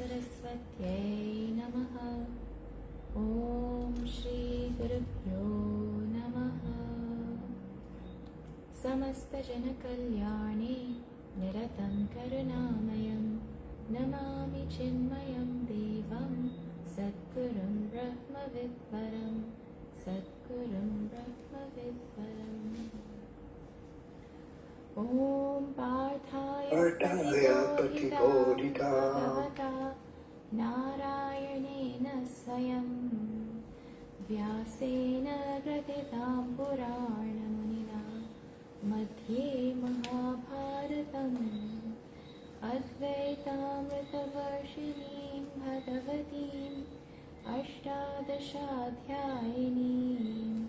Saraswatyai Namaha. Om Shri Gurubhyo Namaha. Samasta Jana Kalyane Niratam Karunamayam Namami Chinmayam Devam Satgurum Brahma Vidvaram Satgurum Brahma Vidvaram. Om Parthaya Patibodhita Bhagavata Narayanena Swayam Vyasena Gratitam Purana Munina Madhye Mahabharatam Advaitamrita Varshinim Bhagavatim Ashtadashadhyayinim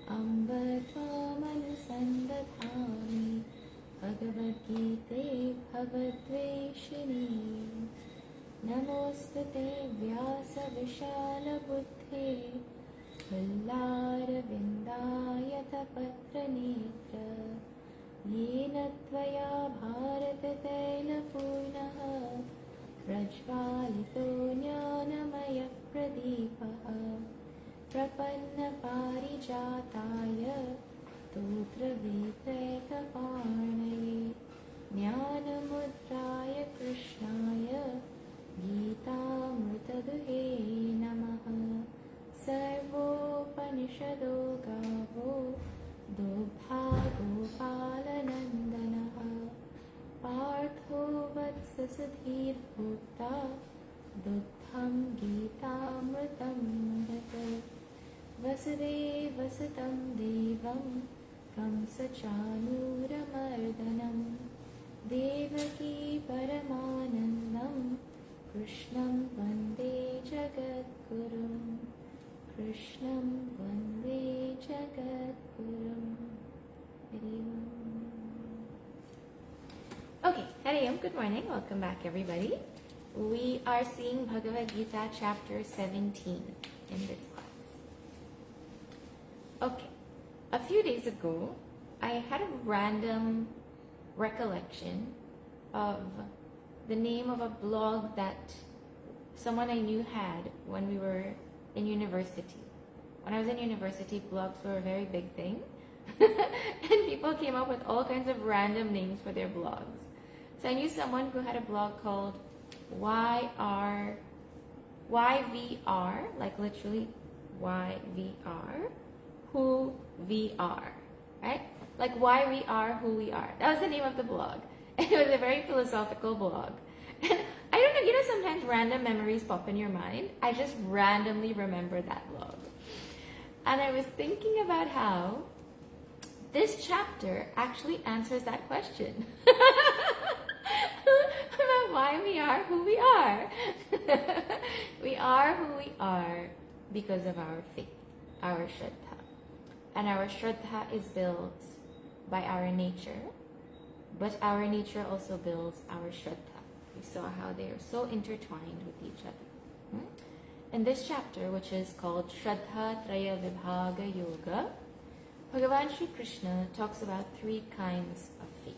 Amba Tvamanusandadhami Bhagavad Gita Bhavadveshini. Namostate Vyasa Vishala Buddhe Villara Vindayata Patra Netra Yena Tvaya Bharata Taila Purnaha Prajvalito Jnanamaya Pradipaha Prapanna Parijataya Tutra Viteka Parnaye Jnanamudraya Krishnaya Gita Mritaduhe Namaha. Sarvopanishado Gavo Dubha Gopalanandanaha Partho Vatsasudhir Bhukta Dubham Gita Mritam Bhata Vasudeva Sutam Devam Kamsachanuramardanam Devaki Paramanandam Krishnam Vande Jagadgurum Krishnam Vande Jagadgurum. Hari Om. Okay, Hari Om, good morning. Welcome back, everybody. We are seeing Bhagavad Gita chapter 17 in this class. Okay, a few days ago, I had a random recollection of the name of a blog that someone I knew had when we were in university. When I was in university, blogs were a very big thing. And people came up with all kinds of random names for their blogs. So I knew someone who had a blog called YVR, like literally YVR, who we are, right? Like why we are who we are. That was the name of the blog. And it was a very philosophical blog. And I don't know, sometimes random memories pop in your mind. I just randomly remember that blog. And I was thinking about how this chapter actually answers that question. About why we are who we are. We are who we are because of our faith, our Shraddha. And our Shraddha is built by our nature, but our nature also builds our Shraddha. We saw how they are so intertwined with each other. In this chapter, which is called Shraddha Traya Vibhaga Yoga, Bhagavan Shri Krishna talks about three kinds of faith.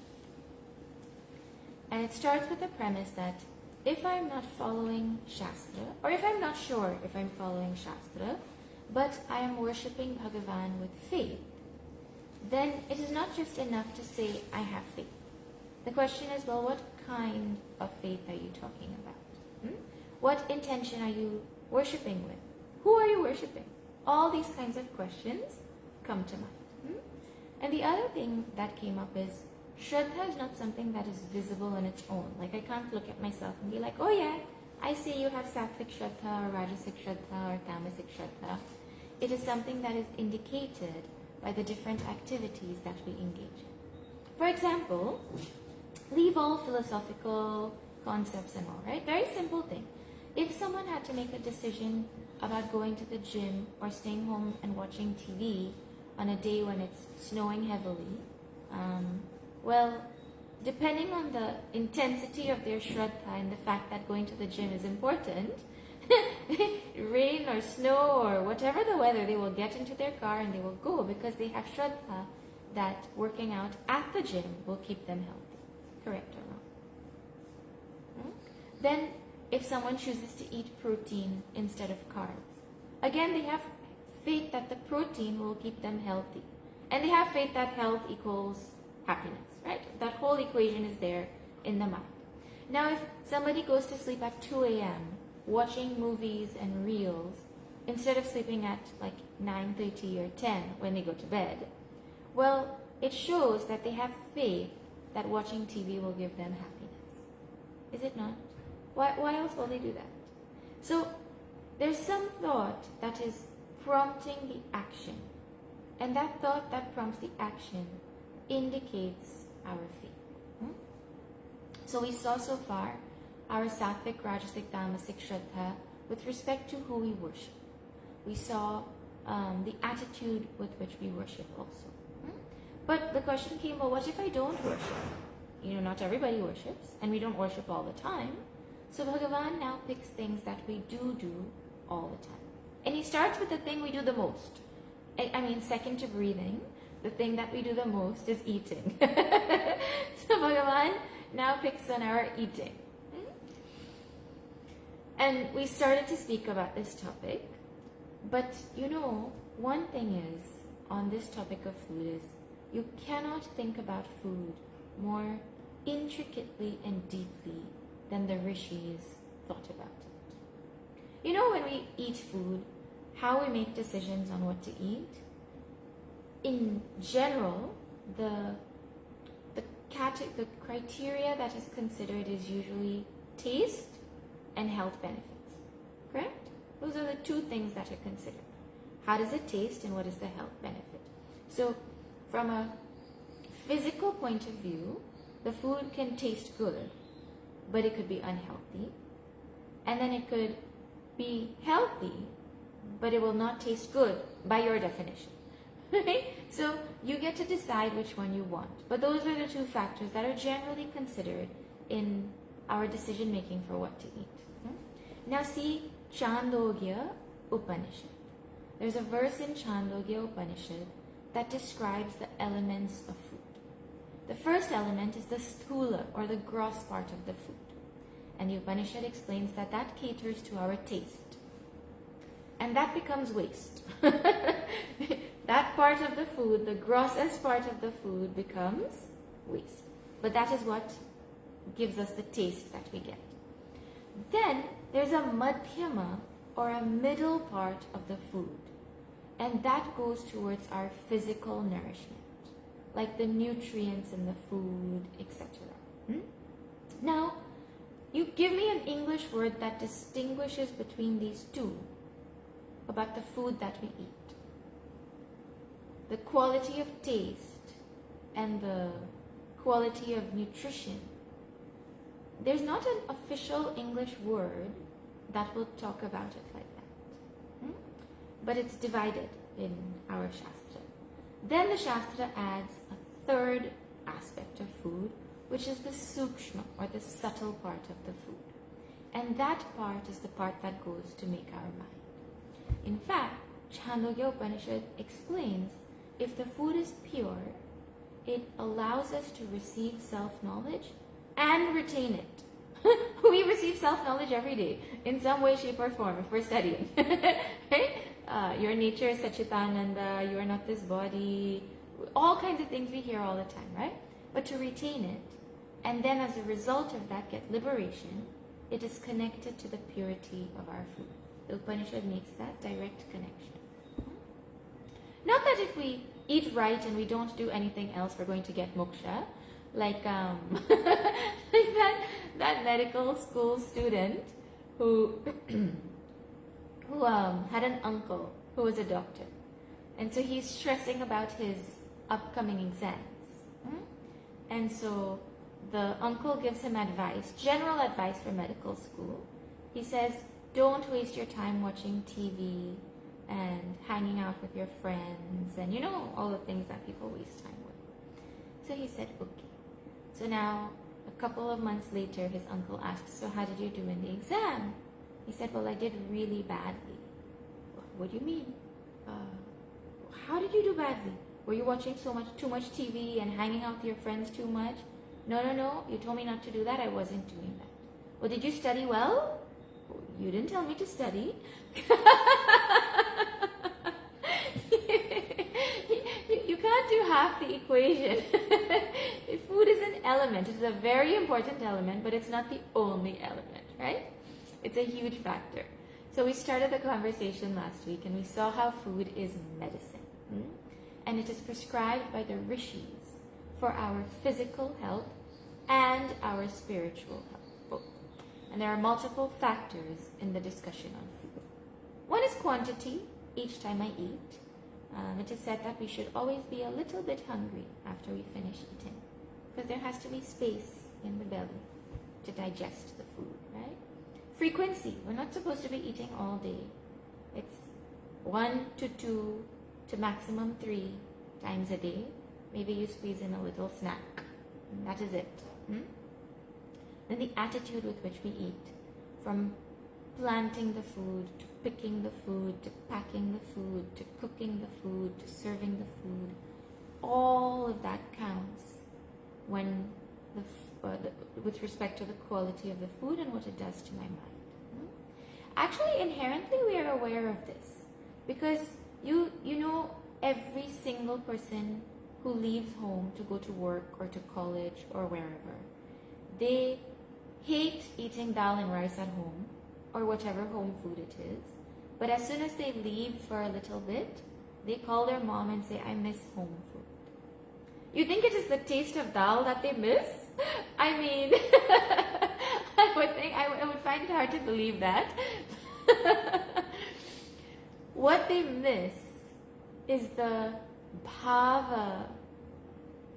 And it starts with the premise that if I'm not following Shastra, or if I'm not sure if I'm following Shastra, but I am worshipping Bhagavan with faith, then it is not just enough to say I have faith. The question is, well, what kind of faith are you talking about? What intention are you worshipping with? Who are you worshipping? All these kinds of questions come to mind. And the other thing that came up is, Shraddha is not something that is visible on its own. Like I can't look at myself and be like, oh yeah, I see you have Sattvic Shraddha or Rajasic Shraddha or Tamasic Shraddha. It is something that is indicated by the different activities that we engage in. For example, leave all philosophical concepts and all, right? Very simple thing. If someone had to make a decision about going to the gym or staying home and watching TV on a day when it's snowing heavily, well, depending on the intensity of their Shraddha and the fact that going to the gym is important, rain or snow or whatever the weather, they will get into their car and they will go because they have Shraddha that working out at the gym will keep them healthy. Correct or wrong? Then if someone chooses to eat protein instead of carbs. Again, they have faith that the protein will keep them healthy. And they have faith that health equals happiness, right? That whole equation is there in the mind. Now, if somebody goes to sleep at 2 a.m. watching movies and reels instead of sleeping at like 9:30 or 10 when they go to bed, well, it shows that they have faith that watching TV will give them happiness. Is it not? Why else will they do that? So there's some thought that is prompting the action. And that thought that prompts the action indicates our faith. So we saw so far our sattvic, rajasic, tamasic shraddha with respect to who we worship. We saw the attitude with which we worship also. But the question came, well, what if I don't worship? Not everybody worships, and we don't worship all the time. So Bhagavan now picks things that we do all the time. And he starts with the thing we do the most. Second to breathing, the thing that we do the most is eating. So Bhagavan now picks on our eating. And we started to speak about this topic. But one thing is, on this topic of food is, you cannot think about food more intricately and deeply than the rishis thought about it. When we eat food, how we make decisions on what to eat, in general, the criteria that is considered is usually taste and health benefits. Correct? Those are the two things that are considered. How does it taste and what is the health benefit? So, from a physical point of view, the food can taste good, but it could be unhealthy. And then it could be healthy, but it will not taste good by your definition. Right? So you get to decide which one you want. But those are the two factors that are generally considered in our decision making for what to eat. Now see Chandogya Upanishad. There's a verse in Chandogya Upanishad that describes the elements of food. The first element is the sthula, or the gross part of the food. And the Upanishad explains that caters to our taste. And that becomes waste. That part of the food, the grossest part of the food, becomes waste. But that is what gives us the taste that we get. Then there's a madhyama, or a middle part of the food. And that goes towards our physical nourishment, like the nutrients in the food, etc. Now, you give me an English word that distinguishes between these two about the food that we eat. The quality of taste and the quality of nutrition. There's not an official English word that will talk about it like that. But it's divided in our Shastra. Then the Shastra adds a third aspect of food, which is the sukshma, or the subtle part of the food. And that part is the part that goes to make our mind. In fact, Chandogya Upanishad explains if the food is pure, it allows us to receive self-knowledge and retain it. We receive self-knowledge every day in some way, shape or form if we're studying. Right? Your nature is Satchitananda, you are not this body, all kinds of things we hear all the time, right? But to retain it, and then as a result of that get liberation, it is connected to the purity of our food. The Upanishad makes that direct connection. Not that if we eat right and we don't do anything else, we're going to get moksha, like like that medical school student who had an uncle who was a doctor, and so he's stressing about his upcoming exams, and so the uncle gives him advice, general advice for medical school. He says, don't waste your time watching TV and hanging out with your friends and all the things that people waste time with. So he said, okay. So now, a couple of months later, his uncle asked, so how did you do in the exam? He said, well, I did really badly. What do you mean? How did you do badly? Were you watching too much TV and hanging out with your friends too much? No, you told me not to do that. I wasn't doing that. Well, did you study well? You didn't tell me to study. You can't do half the equation. Food is an element. It's a very important element, but it's not the only element, right? It's a huge factor. So we started the conversation last week and we saw how food is medicine. And it is prescribed by the rishis for our physical health and our spiritual health, both. And there are multiple factors in the discussion on food. One is quantity, each time I eat. It is said that we should always be a little bit hungry after we finish eating, because there has to be space in the belly to digest the food, right? Frequency, we're not supposed to be eating all day. It's 1 to 2 to maximum 3 times a day. Maybe you squeeze in a little snack, and that is it. Then the attitude with which we eat, from planting the food, to picking the food, to packing the food, to cooking the food, to serving the food, all of that counts when with respect to the quality of the food and what it does to my mind. Actually, inherently, we are aware of this, because you know every single person who leaves home to go to work or to college or wherever, they hate eating dal and rice at home or whatever home food it is, but as soon as they leave for a little bit, they call their mom and say, I miss home food. You think it is the taste of dal that they miss? I mean, I would find it hard to believe that. What they miss is the bhava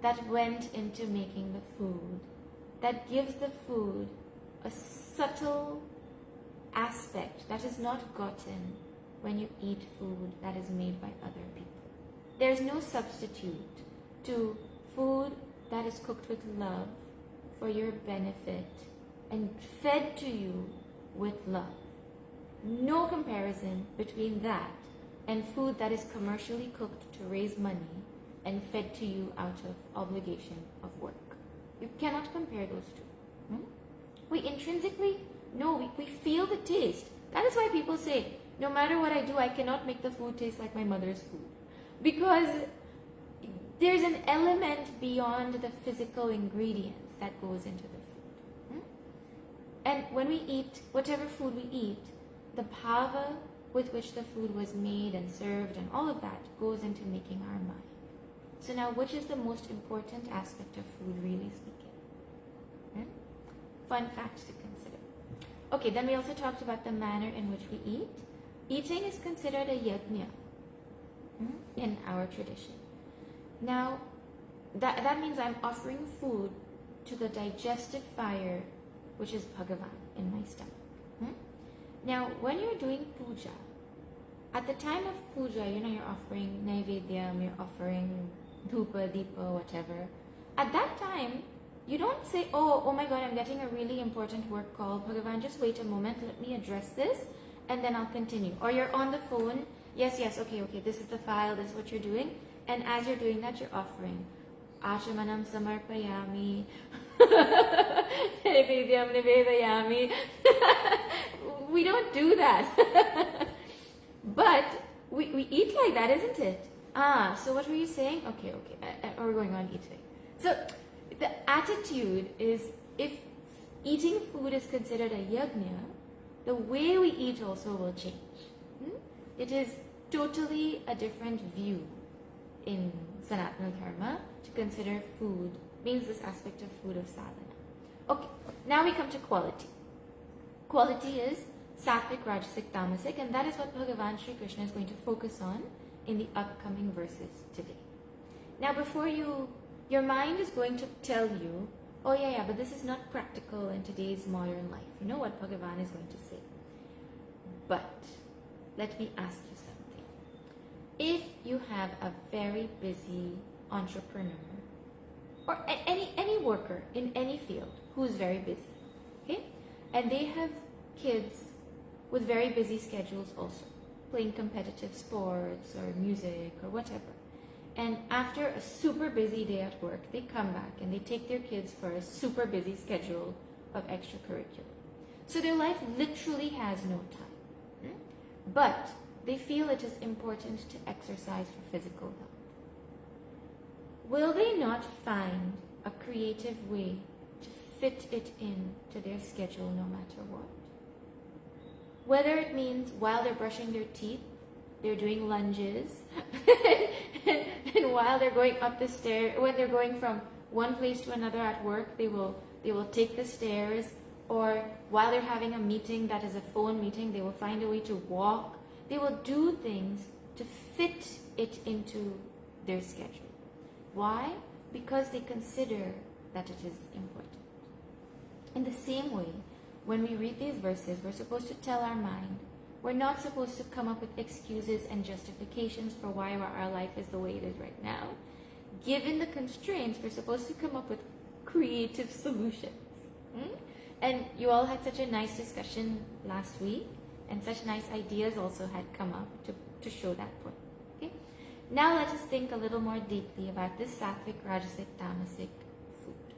that went into making the food, that gives the food a subtle aspect that is not gotten when you eat food that is made by other people. There's no substitute to food that is cooked with love for your benefit and fed to you with love. No comparison between that and food that is commercially cooked to raise money and fed to you out of obligation of work. You cannot compare those two. We intrinsically know, we feel the taste. That is why people say, no matter what I do, I cannot make the food taste like my mother's food. Because there's an element beyond the physical ingredients that goes into the food. And when we eat, whatever food we eat, the bhava with which the food was made and served and all of that goes into making our mind. So now, which is the most important aspect of food, really speaking? Fun fact to consider. Okay, then we also talked about the manner in which we eat. Eating is considered a yajna in our tradition. Now, that means I'm offering food to the digestive fire, which is Bhagavan, in my stomach. Now, when you're doing puja, at the time of puja, you're offering naivedyam, you're offering dhupa, deepa, whatever. At that time, you don't say, oh my God, I'm getting a really important work call. Bhagavan, just wait a moment, let me address this, and then I'll continue. Or you're on the phone, yes, okay, this is the file, this is what you're doing. And as you're doing that, you're offering Achamanam samarpayami, Naivedyam nivedayami. We don't do that. But we eat like that, isn't it? So what were you saying? Okay. We're going on eating. So the attitude is, if eating food is considered a yajna, the way we eat also will change. It is totally a different view in Sanatana Dharma to consider food, means this aspect of food of sadhana. Okay, now we come to quality. Quality is sattvic, rajasic, tamasic, and that is what Bhagavan Sri Krishna is going to focus on in the upcoming verses today. Now before your mind is going to tell you, oh yeah, but this is not practical in today's modern life. You know what Bhagavan is going to say. But let me ask you something. If you have a very busy entrepreneur or any worker in any field who's very busy, okay, and they have kids with very busy schedules also, playing competitive sports or music or whatever, and after a super busy day at work, they come back and they take their kids for a super busy schedule of extracurricular. So their life literally has no time. But they feel it is important to exercise for physical health. Will they not find a creative way to fit it in to their schedule no matter what? Whether it means while they're brushing their teeth, they're doing lunges, and while they're going up the stairs, when they're going from one place to another at work, they will take the stairs, or while they're having a meeting that is a phone meeting, they will find a way to walk. They will do things to fit it into their schedule. Why? Because they consider that it is important. In the same way, when we read these verses, we're supposed to tell our mind, we're not supposed to come up with excuses and justifications for why our life is the way it is right now. Given the constraints, we're supposed to come up with creative solutions. And you all had such a nice discussion last week, and such nice ideas also had come up to show that point. Okay? Now let us think a little more deeply about this sattvic, rajasic, tamasic food.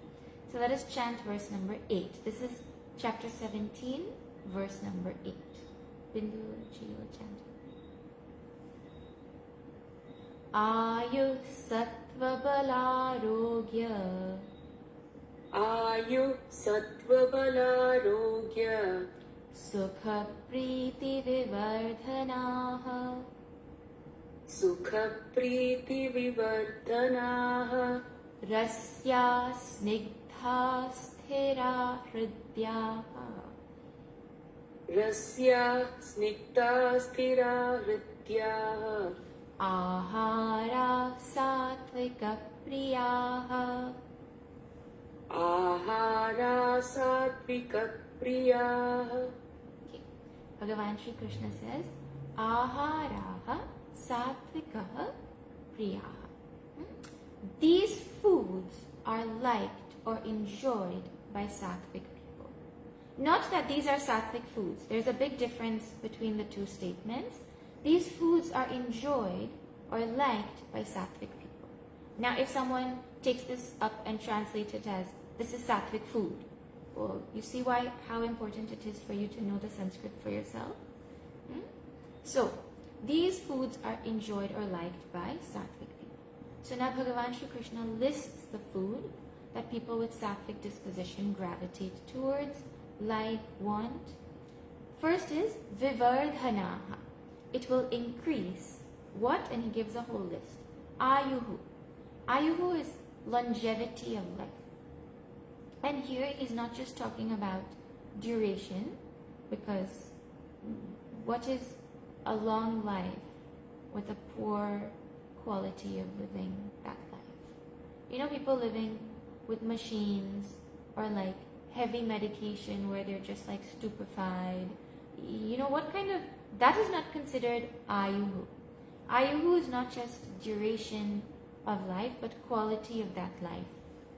So let us chant verse number 8. This is chapter 17, verse number 8. Bindu, Jiyo, chant. Ayu sattva balarogya. Ayu sattva balarogya. Sukha priti vivardhanaha. Sukha priti vivardhanaha. Rasya snigdha sthira hridyaha. Rasya snigdha sthira hridyaha. Ahara sattvika priyaha. Ahara sattvika priyaha. Okay. Bhagavan Shri Krishna says, Aharaha sattvikaha priyaha. These foods are liked or enjoyed by sattvic people. Not that these are sattvic foods. There's a big difference between the two statements. These foods are enjoyed or liked by sattvic people. Now, if someone takes this up and translates it as, this is sattvic food, well, you see how important it is for you to know the Sanskrit for yourself? So, these foods are enjoyed or liked by sattvic people. So now Bhagavan Shri Krishna lists the food that people with sattvic disposition gravitate towards, like, want. First is vivardhanaha. It will increase what? And he gives a whole list. Ayuhu. Ayuhu is longevity of life. And here he's not just talking about duration, because what is a long life with a poor quality of living that life? You know, people living with machines or like heavy medication where they're just like stupefied. You know, what kind of, that is not considered ayuhu. Ayuhu is not just duration of life, but quality of that life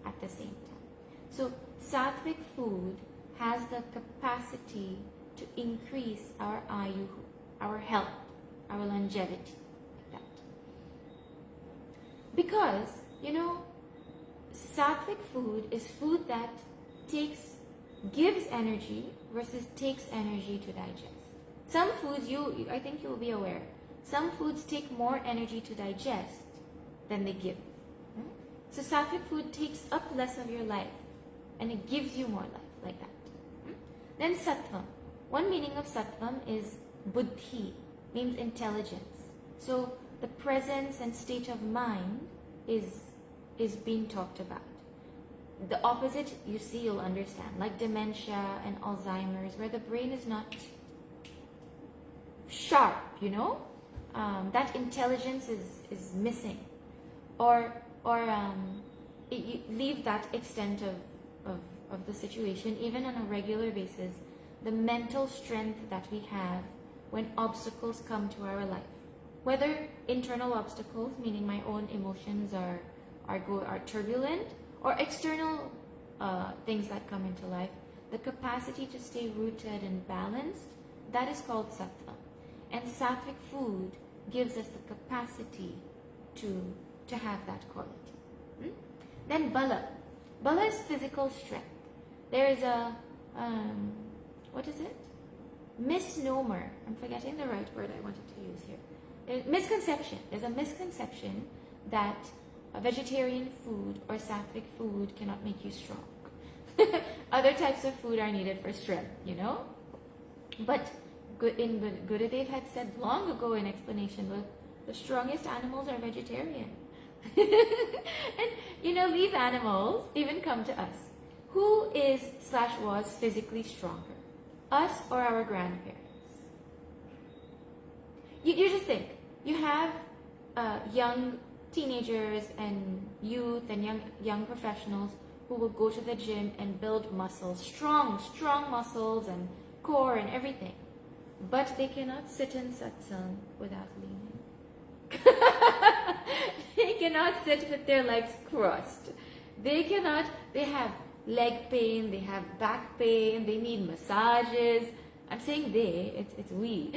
at the same time. So sattvic food has the capacity to increase our ayuhu, our health, our longevity, like that. Because, you know, sattvic food is food that gives energy versus takes energy to digest. Some foods, I think you'll be aware, some foods take more energy to digest than they give. So sattvic food takes up less of your life and it gives you more life, like that. Then sattvam. One meaning of sattvam is buddhi, means intelligence. So the presence and state of mind is being talked about. The opposite, you see, you'll understand, like dementia and Alzheimer's, where the brain is not sharp, you know, that intelligence is missing, or you leave that extent of the situation. Even on a regular basis, the mental strength that we have when obstacles come to our life, whether internal obstacles, meaning my own emotions are turbulent, or external things that come into life, the capacity to stay rooted and balanced, that is called sattva. And sattvic food gives us the capacity to have that quality. Then bala. Bala is physical strength. There is a what is it? Misnomer. I'm forgetting the right word I wanted to use here. Misconception. There's a misconception that a vegetarian food or sattvic food cannot make you strong. Other types of food are needed for strength, you know? But Gurudev had said long ago in explanation, well, the strongest animals are vegetarian. And, you know, leave animals even come to us. Who is / was physically stronger? Us or our grandparents? You just think, you have young teenagers and youth and young professionals who will go to the gym and build muscles, strong muscles and core and everything. But they cannot sit in satsang without leaning. They cannot sit with their legs crossed. They have leg pain, they have back pain, they need massages. I'm saying they, it's we.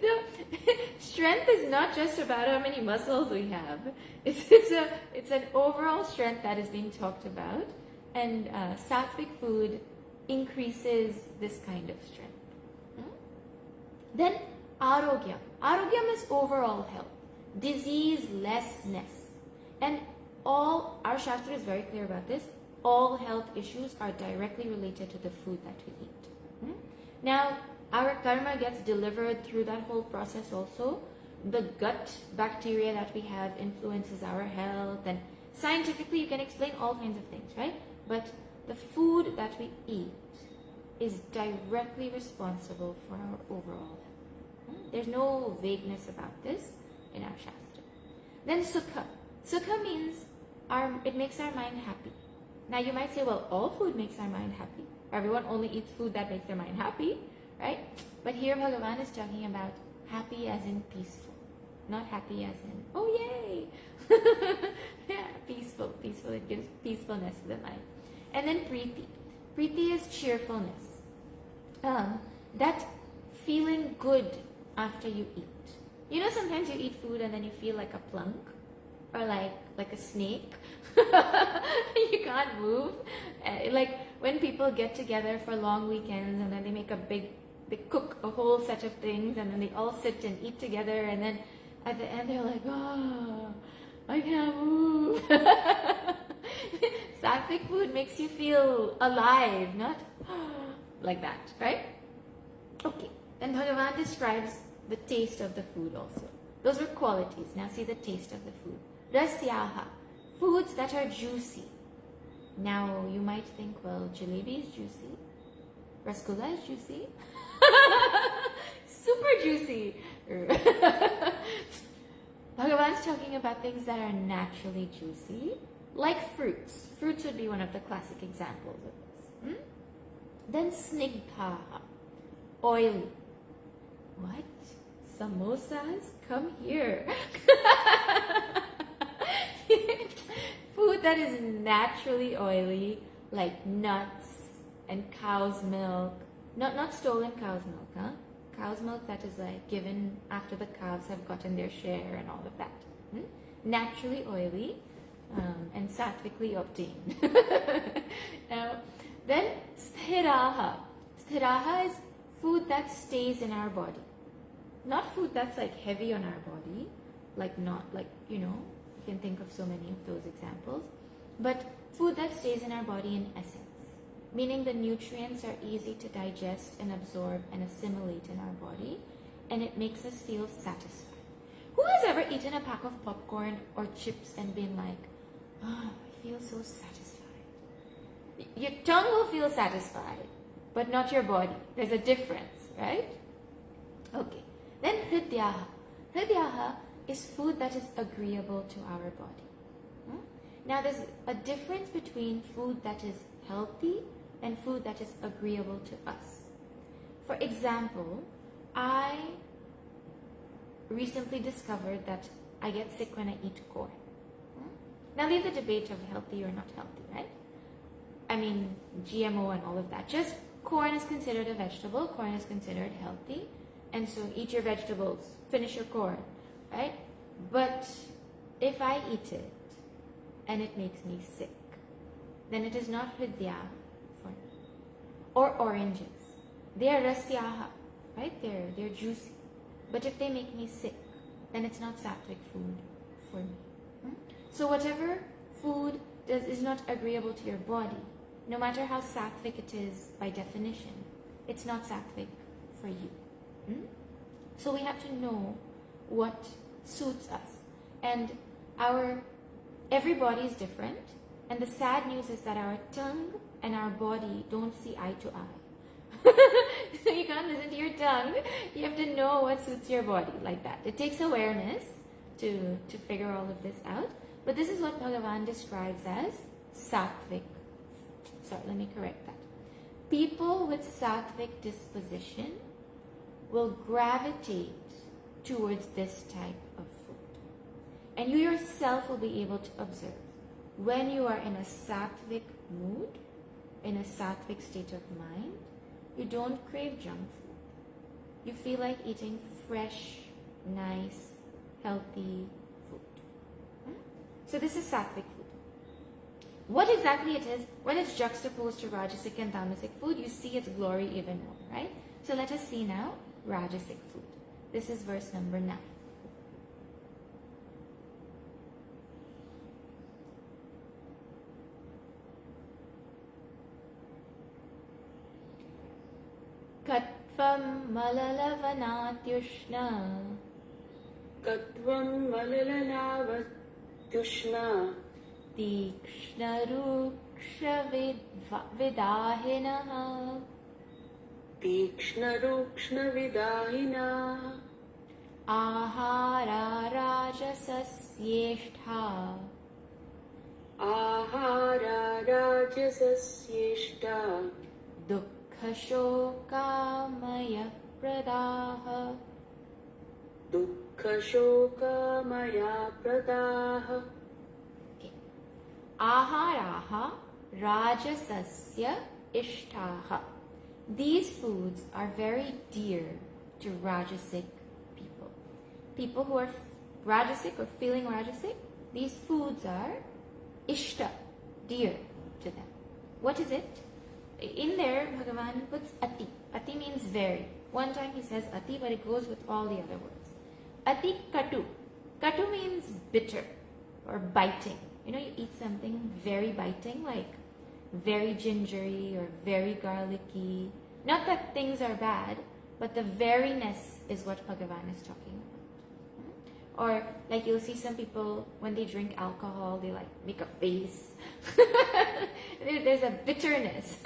So strength is not just about how many muscles we have. It's an overall strength that is being talked about, and sattvic food increases this kind of strength. Then arogyam. Arogyam is overall health, disease-lessness, and all our Shastra is very clear about this. All health issues are directly related to the food that we eat. Now, our karma gets delivered through that whole process also. The gut bacteria that we have influences our health, and scientifically you can explain all kinds of things, right? But the food that we eat is directly responsible for our overall health. There's no vagueness about this in our Shastra. Then sukha. Sukha means it makes our mind happy. Now you might say, well, all food makes our mind happy. Everyone only eats food that makes their mind happy, right? But here Bhagavan is talking about happy as in peaceful, not happy as in, oh yay! Yeah, peaceful. It gives peacefulness to the mind. And then preeti. Preeti is cheerfulness. That feeling good after you eat. You know, sometimes you eat food and then you feel like a plunk or like a snake. You can't move. Like when people get together for long weekends and then they cook a whole set of things and then they all sit and eat together, and then at the end they're like, oh, I can't move. Sattvic food makes you feel alive, not like that, right? Okay, then Bhagavan describes the taste of the food also. Those were qualities. Now see the taste of the food. Rasyaha, foods that are juicy. Now you might think, well, jalebi is juicy. Rasgulla is juicy. Super juicy. Bhagavan's talking about things that are naturally juicy, like fruits. Fruits would be one of the classic examples of this. Then snigdha, oily. What? Samosas? Come here. Food that is naturally oily, like nuts and cow's milk. Not stolen cow's milk, huh? Cow's milk that is like given after the cows have gotten their share and all of that. Naturally oily and sattvically obtained. Now, then sthiraha. Sthiraha is food that stays in our body. Not food that's like heavy on our body, you can think of so many of those examples, but food that stays in our body in essence, meaning the nutrients are easy to digest and absorb and assimilate in our body, and it makes us feel satisfied. Who has ever eaten a pack of popcorn or chips and been like, oh, I feel so satisfied? Your tongue will feel satisfied, but not your body. There's a difference, right? Okay. Then hridyaha. Hridyaha is food that is agreeable to our body. Now there's a difference between food that is healthy and food that is agreeable to us. For example, I recently discovered that I get sick when I eat corn. Now leave the debate of healthy or not healthy, right? I mean, GMO and all of that. Just corn is considered a vegetable, corn is considered healthy, and so eat your vegetables, finish your corn, right? But if I eat it and it makes me sick, then it is not hridya for me. or oranges. They are rasyaha, right? They're juicy. But if they make me sick, then it's not sattvic food for me. So whatever food is not agreeable to your body, no matter how sattvic it is by definition, it's not sattvic for you. So we have to know what suits us. And every body is different. And the sad news is that our tongue and our body don't see eye to eye. So you can't listen to your tongue. You have to know what suits your body like that. It takes awareness to figure all of this out. But this is what Bhagavan describes as sattvic. Sorry, let me correct that. People with sattvic disposition will gravitate towards this type of food. And you yourself will be able to observe when you are in a sattvic mood, in a sattvic state of mind, you don't crave junk food. You feel like eating fresh, nice, healthy food. So this is sattvic food. What exactly it is, when it's juxtaposed to rajasic and tamasic food, you see its glory even more, right? So let us see now rajasic food. This is verse number 9. Katvam malalavaнаtyushna Katvam malalanavattushna Tikshna ruksha vidahinaha Tikshna rukshna vidahina Ahara rajasasyeshtha Ahara rajasasyeshta Dukkha shokamaya pradaha Dukkha shokamaya pradaha. Okay. Aharaha rajasasya ishtaha. These foods are very dear to rajasic people. People who are rajasic or feeling rajasic, these foods are ishta, dear to them. What is it? In there, Bhagavan puts ati. Ati means very. One time he says ati, but it goes with all the other words. Ati katu. Katu means bitter or biting. You know, you eat something very biting, like very gingery or very garlicky. Not that things are bad, but the veriness is what Bhagavan is talking about. Or like you'll see some people, when they drink alcohol, they like make a face. There's a bitterness.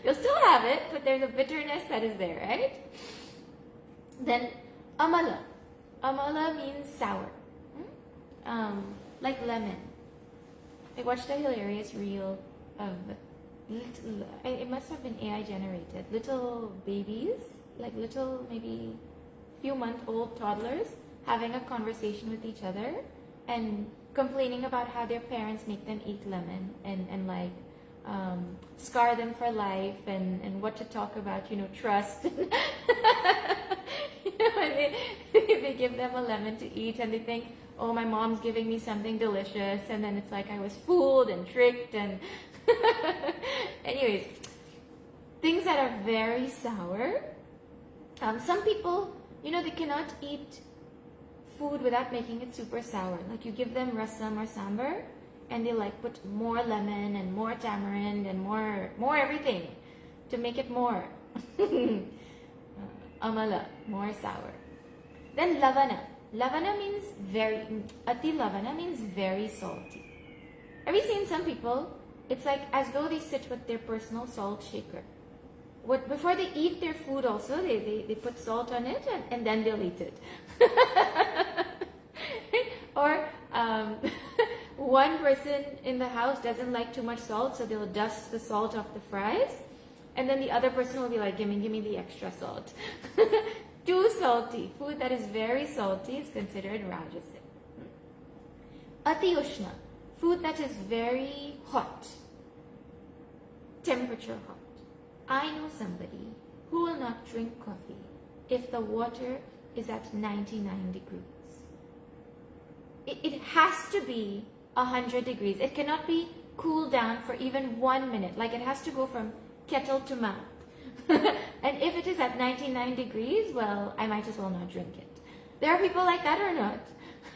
You'll still have it, but there's a bitterness that is there, right? Then amala. Amala means sour. Like lemon. I watched a hilarious reel of little, it must have been AI generated, little babies, like little maybe few-month-old toddlers having a conversation with each other and complaining about how their parents make them eat lemon and like scar them for life and what to talk about, you know, trust. You know, and they give them a lemon to eat and they think, oh, my mom's giving me something delicious, and then it's like I was fooled and tricked and anyways, things that are very sour. Some people, you know, they cannot eat food without making it super sour. Like you give them rasam or sambar and they like put more lemon and more tamarind and more everything to make it more amala, more sour. Then lavana. Lavana means ati lavana means very salty. Have you seen some people? It's like as though they sit with their personal salt shaker. Before they eat their food also, they put salt on it and then they'll eat it. Or one person in the house doesn't like too much salt, so they'll dust the salt off the fries. And then the other person will be like, give me the extra salt. Too salty. Food that is very salty is considered rajasic. Ati ushna. Food that is very hot. Temperature hot. I know somebody who will not drink coffee if the water is at 99 degrees. It has to be 100 degrees. It cannot be cooled down for even 1 minute. Like it has to go from kettle to mouth. And if it is at 99 degrees, well, I might as well not drink it. There are people like that or not?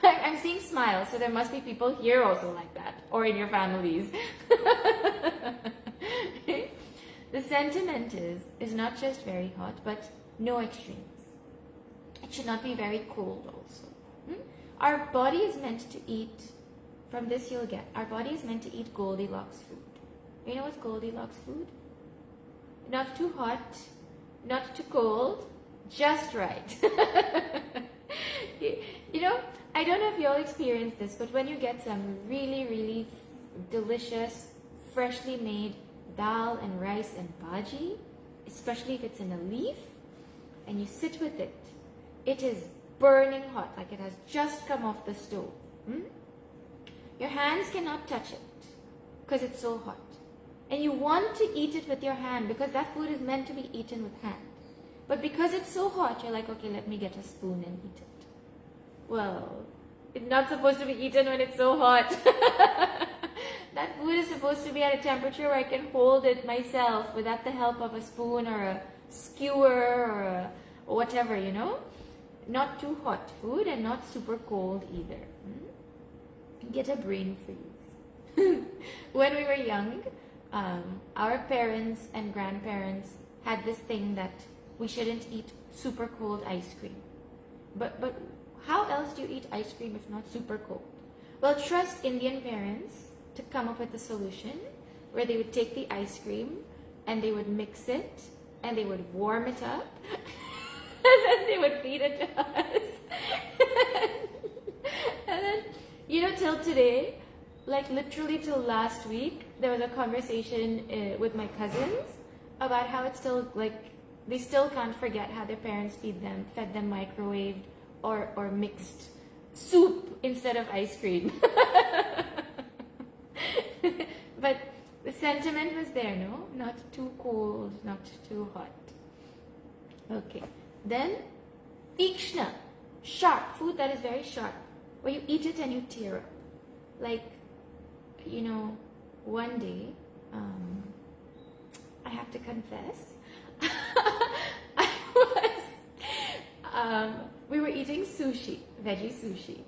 I'm seeing smiles, so there must be people here also like that, or in your families. The sentiment is not just very hot, but no extremes. It should not be very cold also. Our body is meant to eat, from this you'll get, our body is meant to eat Goldilocks food. You know what's Goldilocks food? Not too hot, not too cold, just right. You know, I don't know if you all experience this, but when you get some really, really delicious, freshly made dal and rice and bhaji, especially if it's in a leaf, and you sit with it, it is burning hot, like it has just come off the stove. Your hands cannot touch it because it's so hot. And you want to eat it with your hand because that food is meant to be eaten with hand. But because it's so hot, you're like, okay, let me get a spoon and eat it. Well, it's not supposed to be eaten when it's so hot. That food is supposed to be at a temperature where I can hold it myself without the help of a spoon or a skewer or whatever, you know. Not too hot food and not super cold either. Get a brain freeze. When we were young, our parents and grandparents had this thing that we shouldn't eat super cold ice cream. But how else do you eat ice cream if not super cold? Well, trust Indian parents to come up with a solution where they would take the ice cream and they would mix it and they would warm it up and then they would feed it to us. And then, you know, till today, like literally till last week, there was a conversation with my cousins about how it's still like, they still can't forget how their parents fed them microwaved or mixed soup instead of ice cream. But the sentiment was there, no? Not too cold, not too hot. Okay. Then, tikshna, sharp, food that is very sharp, where you eat it and you tear up. Like, you know, one day, I have to confess, we were eating sushi, veggie sushi.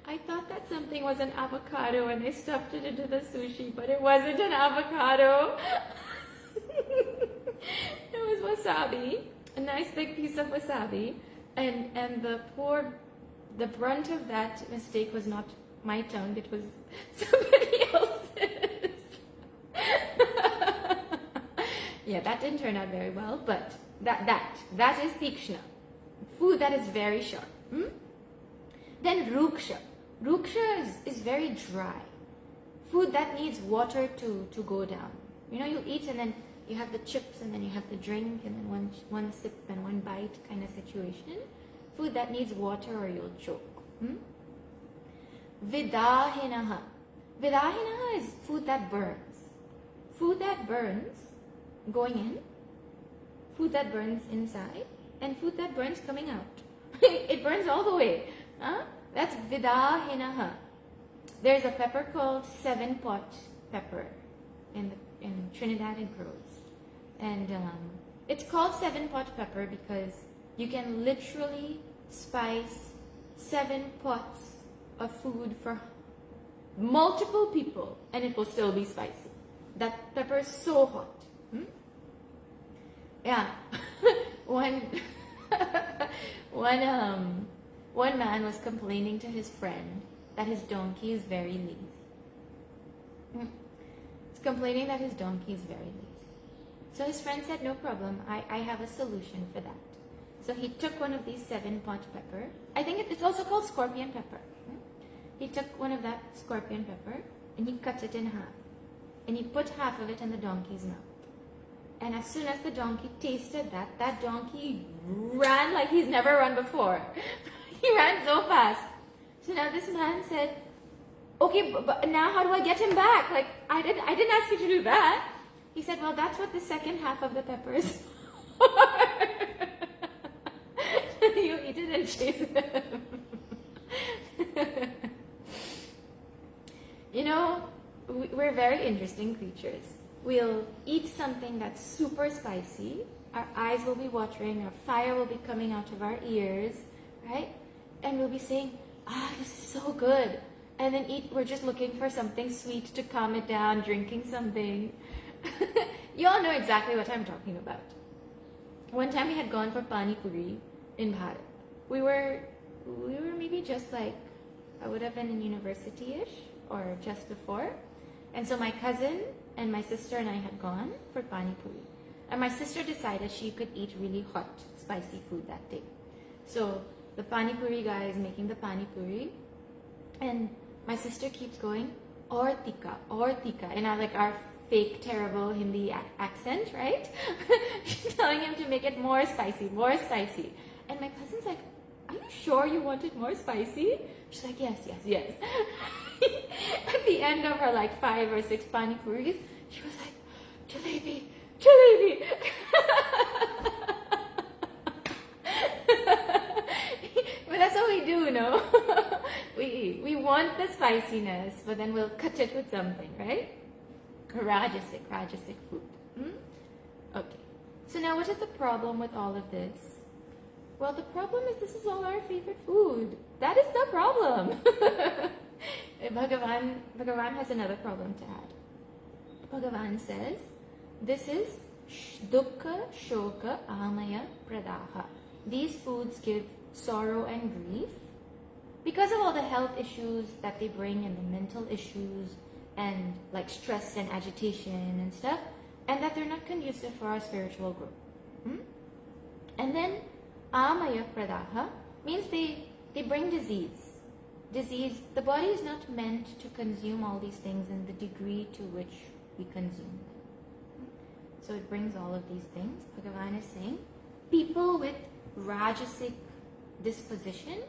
I thought that something was an avocado and I stuffed it into the sushi, but it wasn't an avocado. It was wasabi, a nice big piece of wasabi, and the brunt of that mistake was not my tongue, it was somebody else's. Yeah, that didn't turn out very well, but that is tikshna, food that is very sharp. Then ruksha. Ruksha is very dry. Food that needs water to go down. You know, you eat and then you have the chips and then you have the drink and then one sip and one bite kind of situation. Food that needs water or you'll choke. Vidahinaha. Vidahinaha is food that burns. Food that burns going in, food that burns inside, and food that burns coming out. It burns all the way. That's vidahinaha. There's a pepper called 7-pot pepper in Trinidad it grows. And it's called 7-pot pepper because you can literally spice 7 pots of food for multiple people and it will still be spicy. That pepper is so hot. Yeah. One man was complaining to his friend that his donkey is very lazy. He's complaining that his donkey is very lazy. So his friend said, no problem, I have a solution for that. So he took one of these 7-pot pepper. I think it's also called scorpion pepper. He took one of that scorpion pepper and he cut it in half. And he put half of it in the donkey's mouth. And as soon as the donkey tasted that donkey ran like he's never run before. He ran so fast. So now this man said, okay, but now how do I get him back? Like, I didn't ask you to do that. He said, well, that's what the second half of the pepper is for. You eat it and chase him. You know, we're very interesting creatures. we'll eat something that's super spicy. Our eyes will be watering, our fire will be coming out of our ears, right? And we'll be saying, this is so good. And then we're just looking for something sweet to calm it down, drinking something. You all know exactly what I'm talking about. One time we had gone for Pani Puri in Bharat. We were maybe just like, I would have been in university-ish or just before. And so my cousin and my sister and I had gone for Pani Puri. And my sister decided she could eat really hot, spicy food that day. So the Pani Puri guy is making the Pani Puri. And my sister keeps going, or tika, and our fake, terrible Hindi accent, right? She's telling him to make it more spicy, more spicy. And my cousin's like, are you sure you want it more spicy? She's like, yes. At the end of her 5 or 6 Pani Puris, she was like, jalebi. But that's what we do, no? we want the spiciness, but then we'll cut it with something, right? Rajasic food. Okay. So now what is the problem with all of this? Well, the problem is this is all our favorite food. That is the problem. Bhagavan has another problem to add. Bhagavan says, this is dukkha, shoka, amaya, pradaha. These foods give sorrow and grief because of all the health issues that they bring and the mental issues and stress and agitation and stuff, and that they're not conducive for our spiritual growth. And then amaya pradaha means they bring disease. The body is not meant to consume all these things in the degree to which we consume them. So it brings all of these things. Bhagavan is saying, people with rajasic disposition,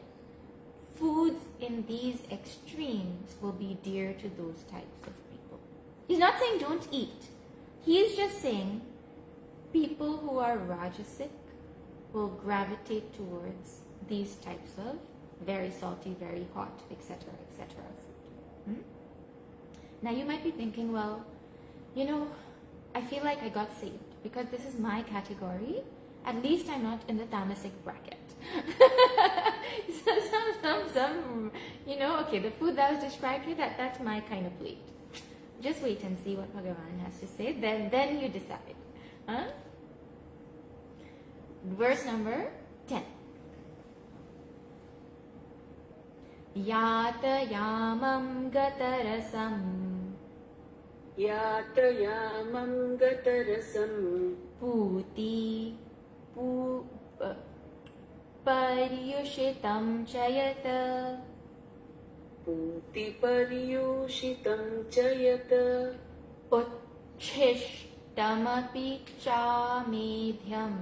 foods in these extremes will be dear to those types of people. He's not saying don't eat. He is just saying people who are rajasic will gravitate towards these types of very salty, very hot, etc. food. Now you might be thinking, well, I feel like I got saved because this is my category. At least I'm not in the tamasic bracket. Okay, the food that was described here, that's my kind of plate. Just wait and see what Bhagavan has to say. Then you decide. Verse number 10. Yata yamam gatarasam. Yatayamam gatarasam. Puti paryushitam chayata. Puti paryushitam chayata. Uchhishtamapi chamedhyam.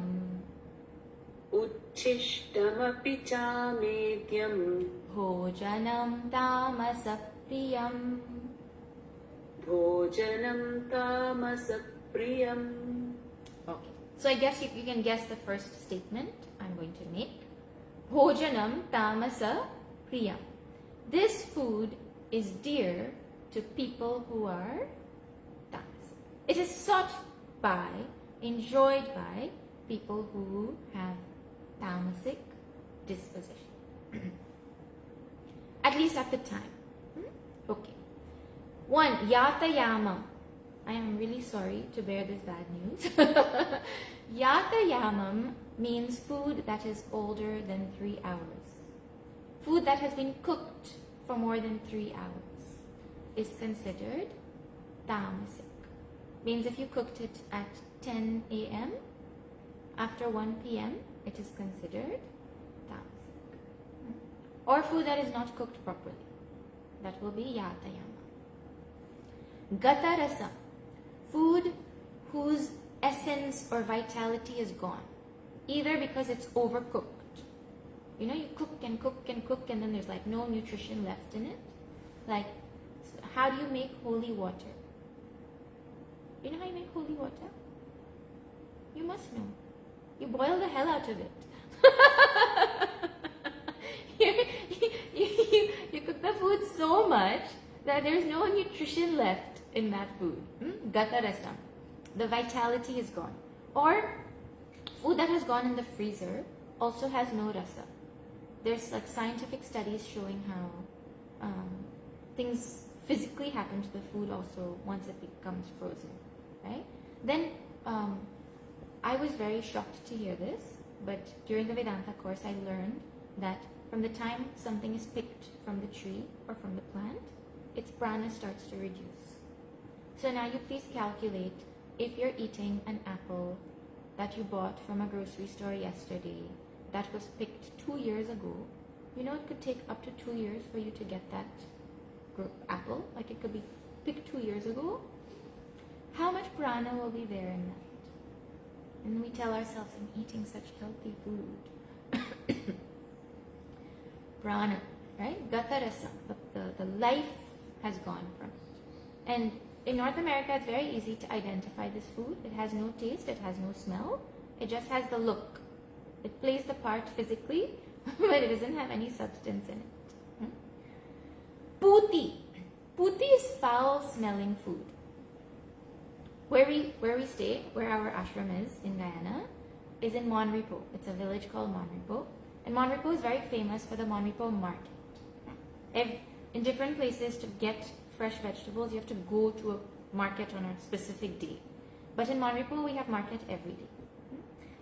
Uchhishtamapi chamedhyam. Bhojanam tamasapriyam. Bhojanam tamasapriyam. Okay. So I guess you can guess the first statement I'm going to make. Bhojanam tamasa priyam. This food is dear to people who are tamasic. It is sought by, enjoyed by people who have tamasic disposition. At least at the time. Okay. 1. Yata yamam. I am really sorry to bear this bad news. Yata yamam means food that is older than 3 hours. Food that has been cooked for more than 3 hours is considered tamasic. Means if you cooked it at 10 a.m., after 1 p.m., it is considered tamasic. Or food that is not cooked properly. That will be yata yamam. Gata rasam. Food whose essence or vitality is gone. Either because it's overcooked. You cook and cook and cook and then there's no nutrition left in it. How do you make holy water? You know how you make holy water? You must know. You boil the hell out of it. you cook the food so much that there's no nutrition left in that food. Gata rasam. The vitality is gone. Or food that has gone in the freezer also has no rasa. There's like scientific studies showing how things physically happen to the food also once it becomes frozen, right? Then I was very shocked to hear this, but during the Vedanta course I learned that from the time something is picked from the tree or from the plant, its prana starts to reduce. So now you please calculate, if you're eating an apple that you bought from a grocery store yesterday that was picked 2 years ago, you know it could take up to 2 years for you to get that apple, like it could be picked 2 years ago. How much prana will be there in that? And we tell ourselves, I'm eating such healthy food. Prana, right? Gatarasa, the life has gone from it. And in North America, it's very easy to identify this food. It has no taste, it has no smell, it just has the look. It plays the part physically, but it doesn't have any substance in it. Puti. Puti is foul-smelling food. Where we stay, where our ashram is in Guyana, is in Monripo. It's a village called Monripo. And Monripo is very famous for the Monripo market. In different places, to get fresh vegetables, you have to go to a market on a specific day. But in Monripo, we have market every day.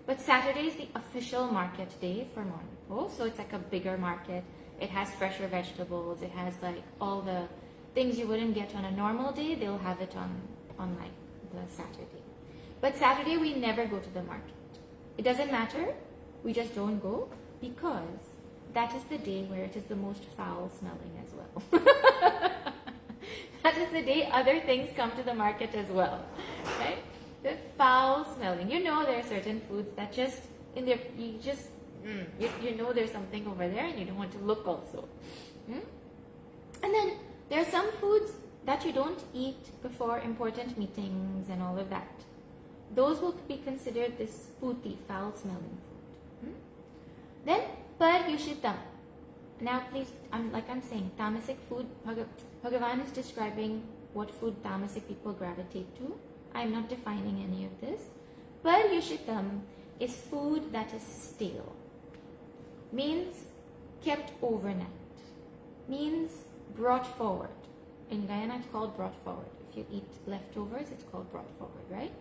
But Saturday is the official market day for Monripo. So it's like a bigger market. It has fresher vegetables. It has like all the things you wouldn't get on a normal day. They'll have it on like the Saturday. But Saturday, we never go to the market. It doesn't matter. We just don't go because that is the day where it is the most foul smelling as well. That is the day other things come to the market as well, right? The foul smelling. You know there are certain foods that just, in there, you know there's something over there and you don't want to look also. And then there are some foods that you don't eat before important meetings and all of that. Those will be considered this puti, foul smelling food. Then paryushitam. Now please, I'm saying, tamasic food, Bhagavan is describing what food tamasic people gravitate to. I'm not defining any of this. Paryushitam is food that is stale. Means kept overnight. Means brought forward. In Guyana it's called brought forward. If you eat leftovers, it's called brought forward, right?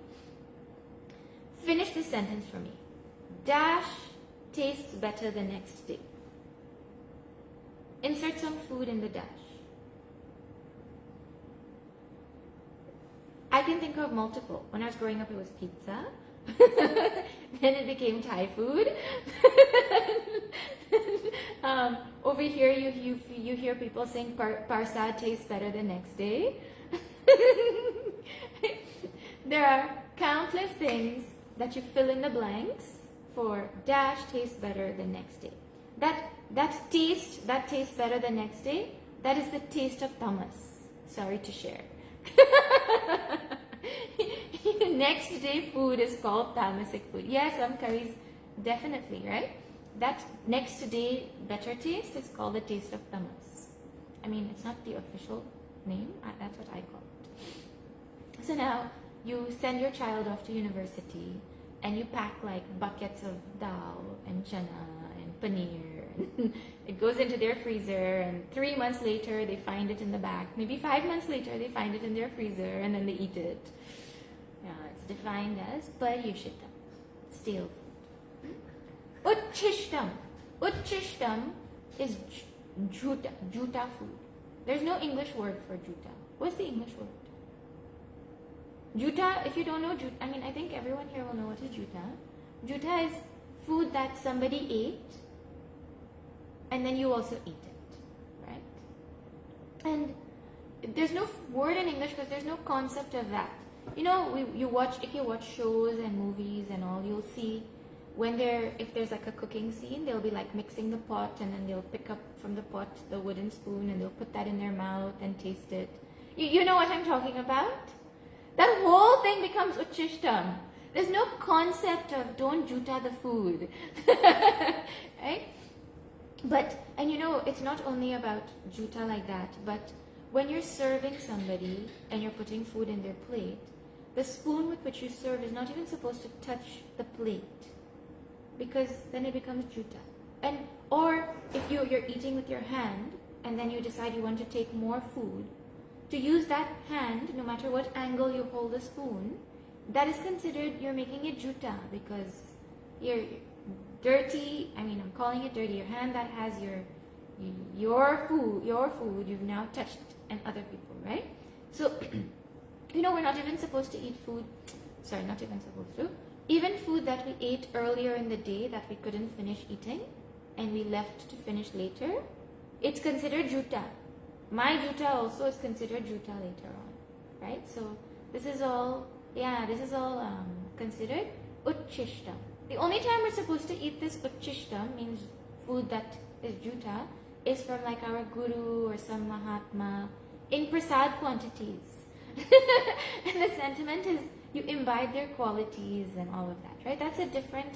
Finish this sentence for me. Dash tastes better the next day. Insert some food in the dash. I can think of multiple. When I was growing up, it was pizza. Then it became Thai food. Over here, you hear people saying parsad tastes better the next day. There are countless things that you fill in the blanks for dash tastes better the next day. That tastes better the next day, that is the taste of tamas. Sorry to share. Next day food is called tamasic food. Yes, some curries, definitely, right? That next day better taste is called the taste of tamas. I mean, it's not the official name, that's what I call it. So now, you send your child off to university and you pack like buckets of dal and chana and paneer. It goes into their freezer and 3 months later they find it in the back. Maybe 5 months later they find it in their freezer and then they eat it. Yeah, it's defined as paryushitam, stale food. Uchishtam. Uchishtam is juta food. There's no English word for juta. What's the English word? Juta, if you don't know juta, I think everyone here will know what is juta. Juta is food that somebody ate and then you also eat it, right? And there's no word in English because there's no concept of that. You know, if you watch shows and movies and all, you'll see if there's like a cooking scene, they'll be like mixing the pot and then they'll pick up from the pot the wooden spoon and they'll put that in their mouth and taste it. You know what I'm talking about? That whole thing becomes uchishtam. There's no concept of don't juta the food. Right? And you know, it's not only about juta like that, but when you're serving somebody and you're putting food in their plate, the spoon with which you serve is not even supposed to touch the plate, because then it becomes juta. And or if you're eating with your hand and then you decide you want to take more food, to use that hand, no matter what angle you hold the spoon, that is considered, you're making it juta, because you're dirty. I mean, I'm calling it dirty. Your hand that has your food, you've now touched, and other people, right? So, we're not even supposed to eat food. Sorry, not even supposed to. Even food that we ate earlier in the day that we couldn't finish eating, and we left to finish later, it's considered juta. My juta also is considered juta later on, right? So this is all considered uchishtam. The only time we're supposed to eat this uchishtam, means food that is juta, is from like our guru or some mahatma in prasad quantities. And the sentiment is you imbibe their qualities and all of that, right? That's a different,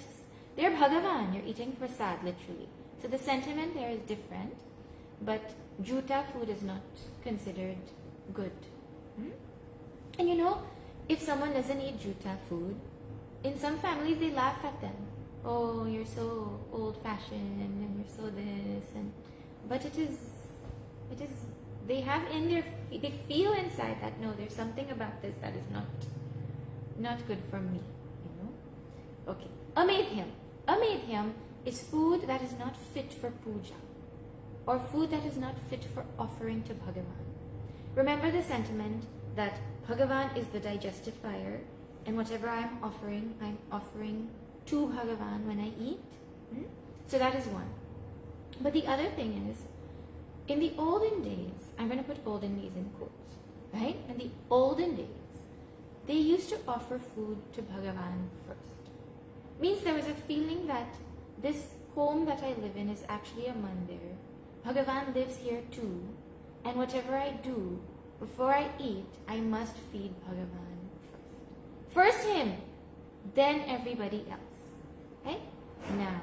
they're Bhagavan, you're eating prasad literally. So the sentiment there is different, but juta food is not considered good. And if someone doesn't eat juta food, in some families they laugh at them. Oh, you're so old-fashioned and you're so this, but it is, they have they feel inside that no, there's something about this that is not good for me, Okay. Amedhyam. Amedhyam is food that is not fit for puja, or food that is not fit for offering to Bhagavan. Remember the sentiment that Bhagavan is the digestive fire, and whatever I'm offering to Bhagavan when I eat. So that is one. But the other thing is, in the olden days, I'm going to put olden days in quotes, right? In the olden days, they used to offer food to Bhagavan first. Means there was a feeling that this home that I live in is actually a mandir. Bhagavan lives here too, and whatever I do, before I eat, I must feed Bhagavan first. First him, then everybody else. Okay? Now,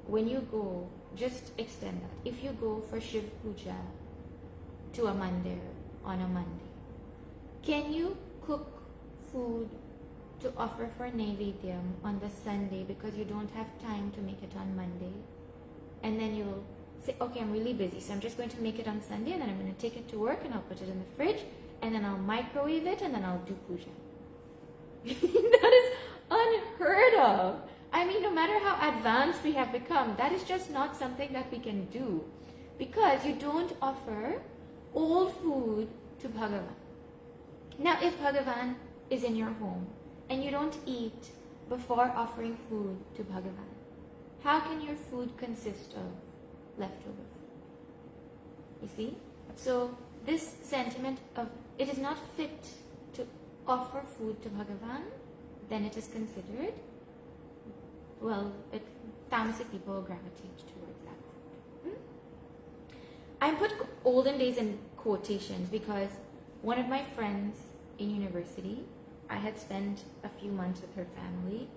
when you go, just extend that. If you go for Shiv Puja to a mandir on a Monday, can you cook food to offer for Naivedyam on the Sunday because you don't have time to make it on Monday? And then you'll say, okay, I'm really busy, so I'm just going to make it on Sunday, and then I'm going to take it to work and I'll put it in the fridge, and then I'll microwave it, and then I'll do puja. That is unheard of. I mean, no matter how advanced we have become, that is just not something that we can do, because you don't offer old food to Bhagavan. Now, if Bhagavan is in your home and you don't eat before offering food to Bhagavan, how can your food consist of leftover food? You see? So this sentiment of it is not fit to offer food to Bhagavan, then it is considered, tamasic people gravitate towards that food. I put olden days in quotations because one of my friends in university, I had spent a few months with her family,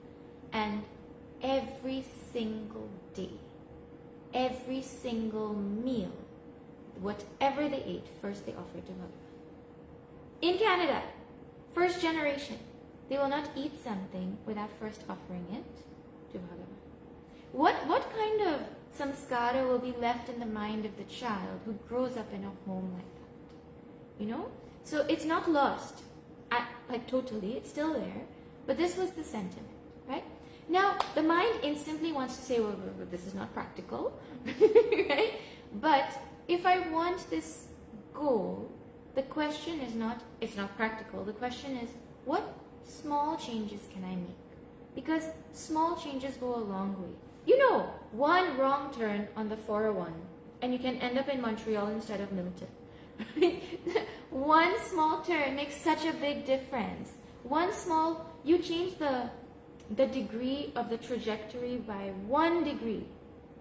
and every single day, every single meal, whatever they ate, first they offered to Bhagavan. In Canada, first generation, they will not eat something without first offering it to Bhagavan. What kind of samskara will be left in the mind of the child who grows up in a home like that? So it's not lost, totally, it's still there, but this was the sentiment, right? Now, the mind instantly wants to say, well, this is not practical, right? But if I want this goal, the question is not, it's not practical. The question is, what small changes can I make? Because small changes go a long way. One wrong turn on the 401, and you can end up in Montreal instead of Milton. One small turn makes such a big difference. You change the degree of the trajectory by 1 degree,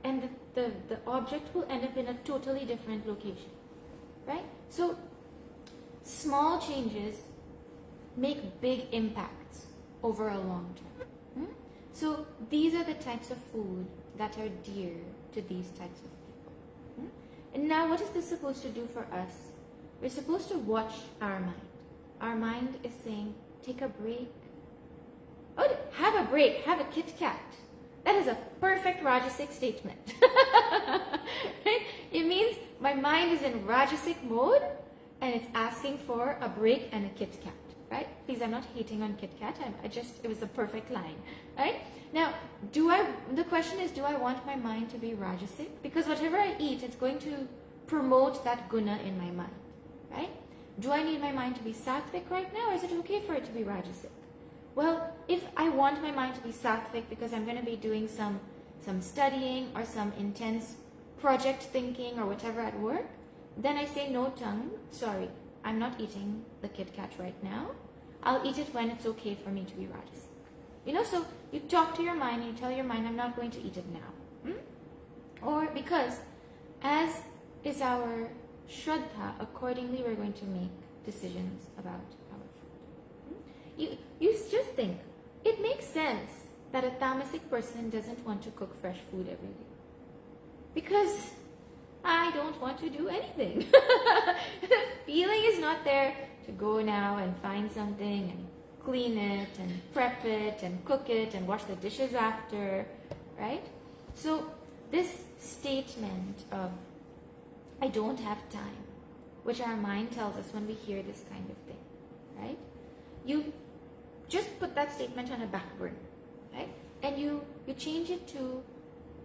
and the object will end up in a totally different location, right? So small changes make big impacts over a long term. So these are the types of food that are dear to these types of people. And now what is this supposed to do for us? We're supposed to watch our mind. Our mind is saying, take a break. Oh, have a break, have a Kit Kat. That is a perfect Rajasic statement. Right? It means my mind is in Rajasic mode and it's asking for a break and a Kit Kat. Right? Please, I'm not hating on Kit Kat. It was a perfect line. Right? Now, the question is, do I want my mind to be Rajasic? Because whatever I eat, it's going to promote that guna in my mind. Right? Do I need my mind to be sattvic right now, or is it okay for it to be Rajasic? Well, if I want my mind to be sattvic because I'm going to be doing some studying or some intense project thinking or whatever at work, then I say, no tongue, sorry, I'm not eating the Kit Kat right now. I'll eat it when it's okay for me to be Rajasic. So you talk to your mind and you tell your mind, I'm not going to eat it now. Or because as is our Shraddha, accordingly we're going to make decisions about our food. You just think, it makes sense that a tamasic person doesn't want to cook fresh food every day. Because I don't want to do anything. The feeling is not there to go now and find something and clean it and prep it and cook it and wash the dishes after, right? So this statement of I don't have time, which our mind tells us when we hear this kind of thing, right? You just put that statement on a back burner, right? And you change it to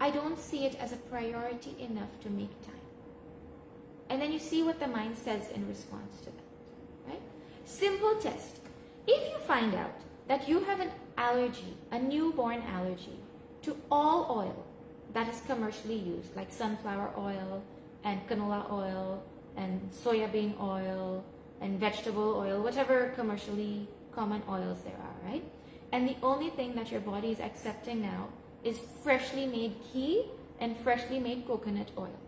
I don't see it as a priority enough to make time. And then you see what the mind says in response to that, right? Simple test. If you find out that you have an allergy, a newborn allergy, to all oil that is commercially used, like sunflower oil and canola oil and soya bean oil and vegetable oil, whatever commercially common oils there are, right? And the only thing that your body is accepting now is freshly made ghee and freshly made coconut oil.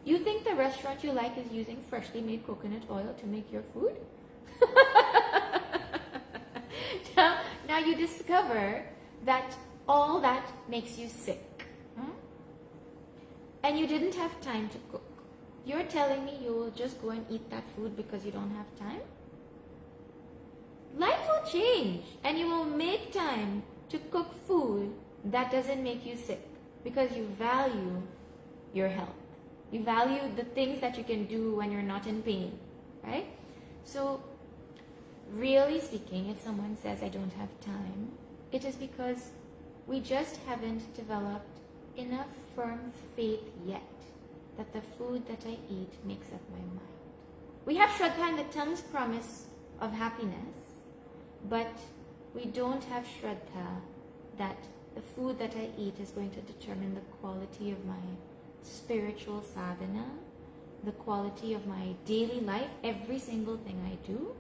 You think the restaurant you like is using freshly made coconut oil to make your food? Now you discover that all that makes you sick. And you didn't have time to cook. You're telling me you will just go and eat that food because you don't have time? Life will change and you will make time to cook food that doesn't make you sick because you value your health. You value the things that you can do when you're not in pain, right? So, really speaking, if someone says, I don't have time, it is because we just haven't developed enough firm faith yet that the food that I eat makes up my mind. We have Shraddha in the tongue's promise of happiness, but we don't have Shraddha that the food that I eat is going to determine the quality of my spiritual sadhana, the quality of my daily life, every single thing I do.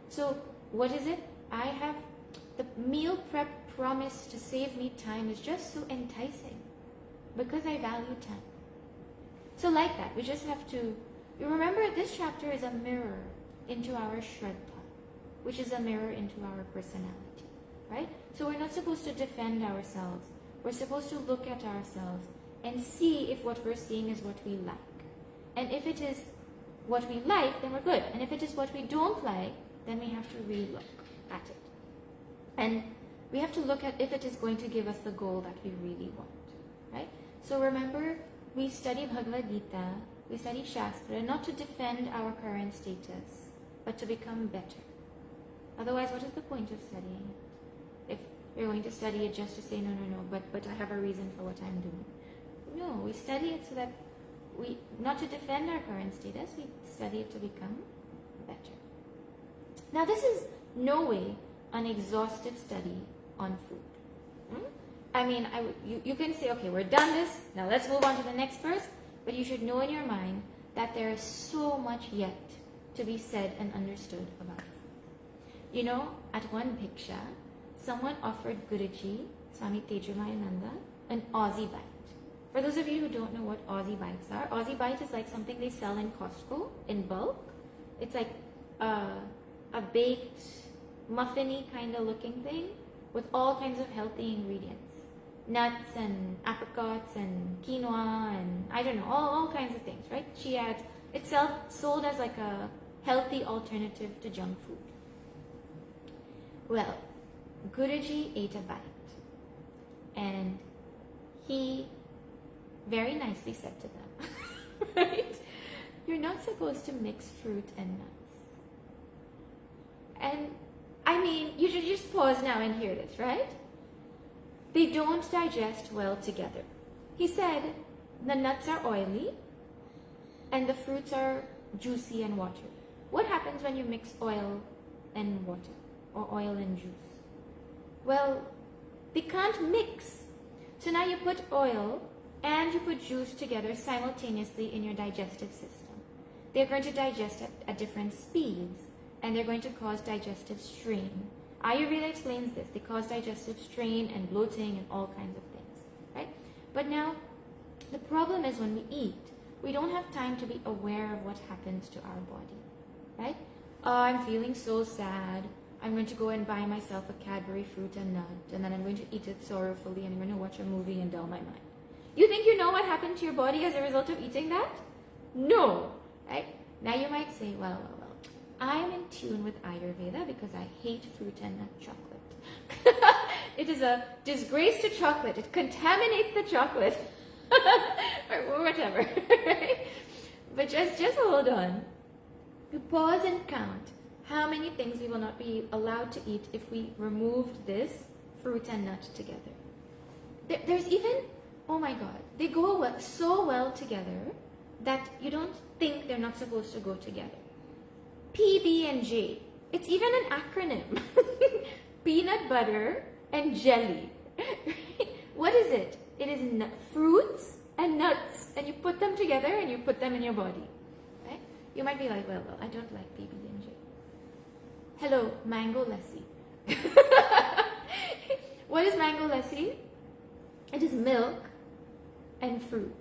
So what is it? I have the meal prep promise to save me time is just so enticing because I value time. So like that, we just have to, you remember this chapter is a mirror into our Shraddha, which is a mirror into our personality, right? So we're not supposed to defend ourselves. We're supposed to look at ourselves and see if what we're seeing is what we like. And if it is what we like, then we're good. And if it is what we don't like, then we have to re-look at it. And we have to look at if it is going to give us the goal that we really want, right? So remember, we study Bhagavad Gita, we study Shastra, not to defend our current status, but to become better. Otherwise, what is the point of studying it? If you're going to study it just to say, no, but I have a reason for what I'm doing. No, we study it so that we, not to defend our current status, we study it to become better. Now, this is no way an exhaustive study on food. I mean, you can say, okay, we're done this, now let's move on to the next verse, but you should know in your mind that there is so much yet to be said and understood about food. You know, at one Bhiksha, someone offered Guruji, Swami Tejumayananda, an Aussie bite. For those of you who don't know what Aussie bites are, Aussie bite is like something they sell in Costco in bulk. It's like a baked, muffiny kind of looking thing with all kinds of healthy ingredients. Nuts and apricots and quinoa and I don't know, all kinds of things, right? Chia. It's sold as like a healthy alternative to junk food. Well, Guruji ate a bite, and he very nicely said to them, right? You're not supposed to mix fruit and nuts. And I mean, you should just pause now and hear this, right? They don't digest well together. He said the nuts are oily and the fruits are juicy and watery. What happens when you mix oil and water or oil and juice? Well, they can't mix. So now you put oil and you put juice together simultaneously in your digestive system. They're going to digest at different speeds, and they're going to cause digestive strain. Ayurveda explains this. They cause digestive strain and bloating and all kinds of things, right? But now, the problem is when we eat, we don't have time to be aware of what happens to our body, right? Oh, I'm feeling so sad. I'm going to go and buy myself a Cadbury fruit and nut, and then I'm going to eat it sorrowfully, and I'm going to watch a movie and dull my mind. You think you know what happened to your body as a result of eating that? No, right? Now you might say, well, I'm in tune with Ayurveda because I hate fruit and nut chocolate. It is a disgrace to chocolate. It contaminates the chocolate. Or whatever. Right? But just hold on. You pause and count how many things we will not be allowed to eat if we removed this fruit and nut together. There's even, oh my God, they go so well together that you don't think they're not supposed to go together. PB&J. It's even an acronym. Peanut butter and jelly. What is it? It is fruits and nuts, and you put them together and you put them in your body. Right? You might be like, well, I don't like PB&J. Hello, mango lassi. What is mango lassi? It is milk and fruit,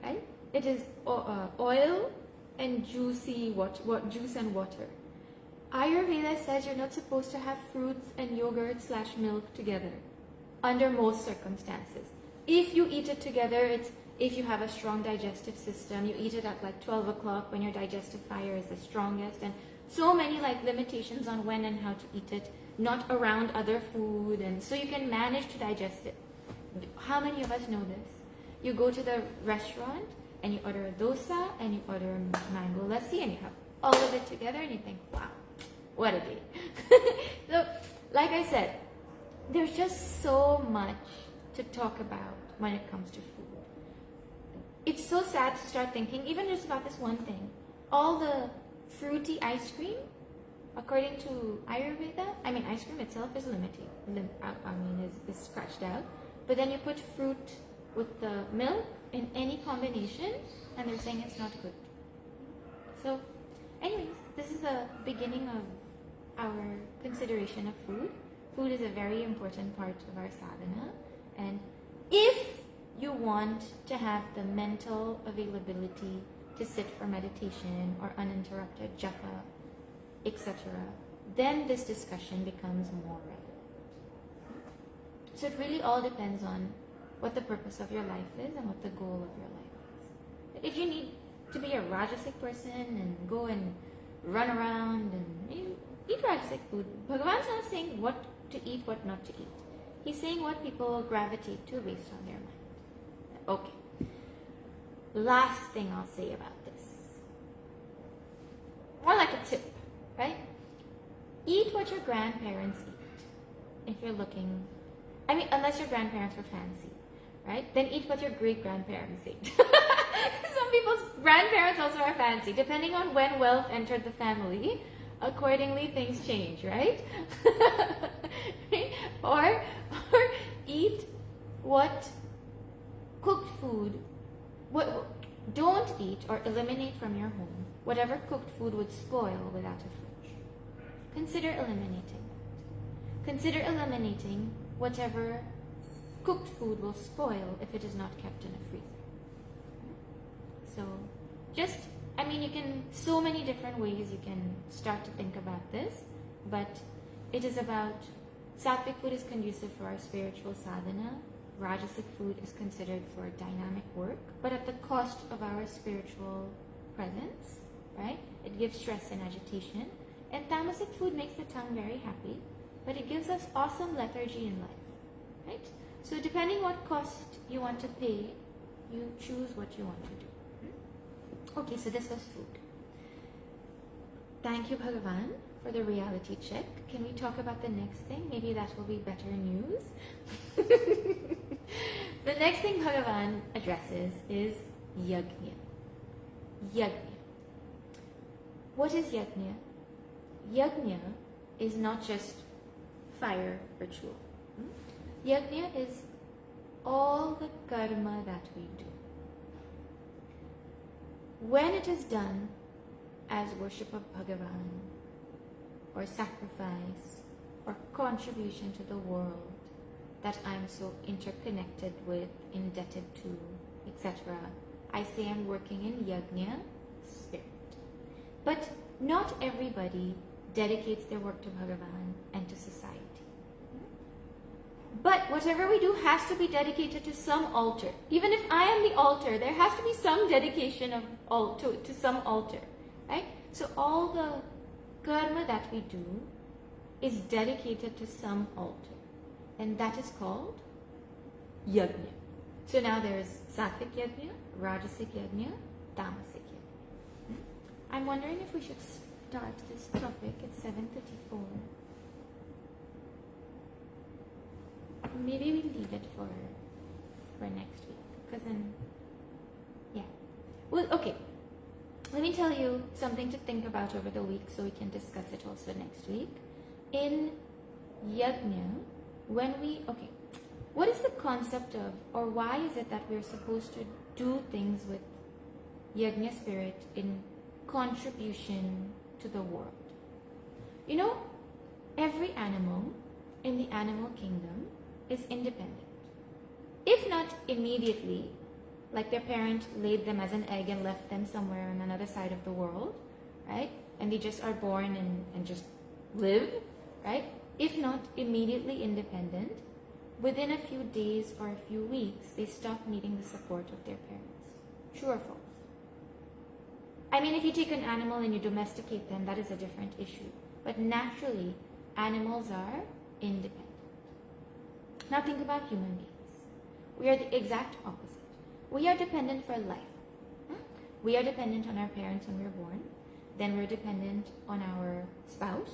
right? It is oil and juicy juice and water. Ayurveda says you're not supposed to have fruits and yogurt / milk together under most circumstances. If you eat it together, it's if you have a strong digestive system, you eat it at like 12 o'clock when your digestive fire is the strongest, and so many like limitations on when and how to eat it, not around other food, and so you can manage to digest it. How many of us know this? You go to the restaurant and you order a dosa and you order a mango lassi and you have all of it together and you think, wow, what a day. So, like I said, there's just so much to talk about when it comes to food. It's so sad to start thinking, even just about this one thing, all the fruity ice cream, according to Ayurveda, I mean, ice cream itself is limited, is scratched out, but then you put fruit with the milk in any combination, and they're saying it's not good. So, anyways, this is the beginning of our consideration of food. Food is a very important part of our sadhana, and if you want to have the mental availability to sit for meditation or uninterrupted japa, etc., then this discussion becomes more relevant. So it really all depends on what the purpose of your life is and what the goal of your life is. If you need to be a rajasic person and go and run around and eat rajasic food, Bhagavan's not saying what to eat, what not to eat. He's saying what people gravitate to based on their mind. Okay. Last thing I'll say about this. More like a tip, right? Eat what your grandparents eat. If you're looking, unless your grandparents were fancy, right? Then eat what your great-grandparents ate. Some people's grandparents also are fancy. Depending on when wealth entered the family, accordingly things change, right? Or eat what cooked food, don't eat or eliminate from your home whatever cooked food would spoil without a fridge. Consider eliminating that. Consider eliminating whatever cooked food will spoil if it is not kept in a freezer. So, you can, so many different ways you can start to think about this, but it is about, sattvic food is conducive for our spiritual sadhana, rajasic food is considered for dynamic work, but at the cost of our spiritual presence, right? It gives stress and agitation, and tamasic food makes the tongue very happy, but it gives us awesome lethargy in life, right? So depending what cost you want to pay, you choose what you want to do. Okay, so this was food. Thank you, Bhagavan, for the reality check. Can we talk about the next thing? Maybe that will be better news. The next thing Bhagavan addresses is yajna. Yajna. What is yajna? Yajna is not just fire ritual. Yajna is all the karma that we do. When it is done as worship of Bhagavan, or sacrifice, or contribution to the world that I'm so interconnected with, indebted to, etc., I say I'm working in yajna spirit. But not everybody dedicates their work to Bhagavan and to society. But whatever we do has to be dedicated to some altar. Even if I am the altar, there has to be some dedication to some altar, right? So all the karma that we do is dedicated to some altar, and that is called yajna. So now there's sattvic yajna, rajasic yajna, tamasic yajna. I'm wondering if we should start this topic at 7:34. Maybe we leave it for next week, because then, yeah. Well, okay. Let me tell you something to think about over the week so we can discuss it also next week. In yajna, what is the concept of, or why is it that we're supposed to do things with yajna spirit in contribution to the world? You know, every animal in the animal kingdom is independent. If not immediately, like their parent laid them as an egg and left them somewhere on another side of the world, right? And they just are born and just live, right? If not immediately independent, within a few days or a few weeks, they stop needing the support of their parents. True or false? I mean, if you take an animal and you domesticate them, that is a different issue. But naturally, animals are independent. Now think about human beings. We are the exact opposite. We are dependent for life. We are dependent on our parents when we're born. Then we're dependent on our spouse,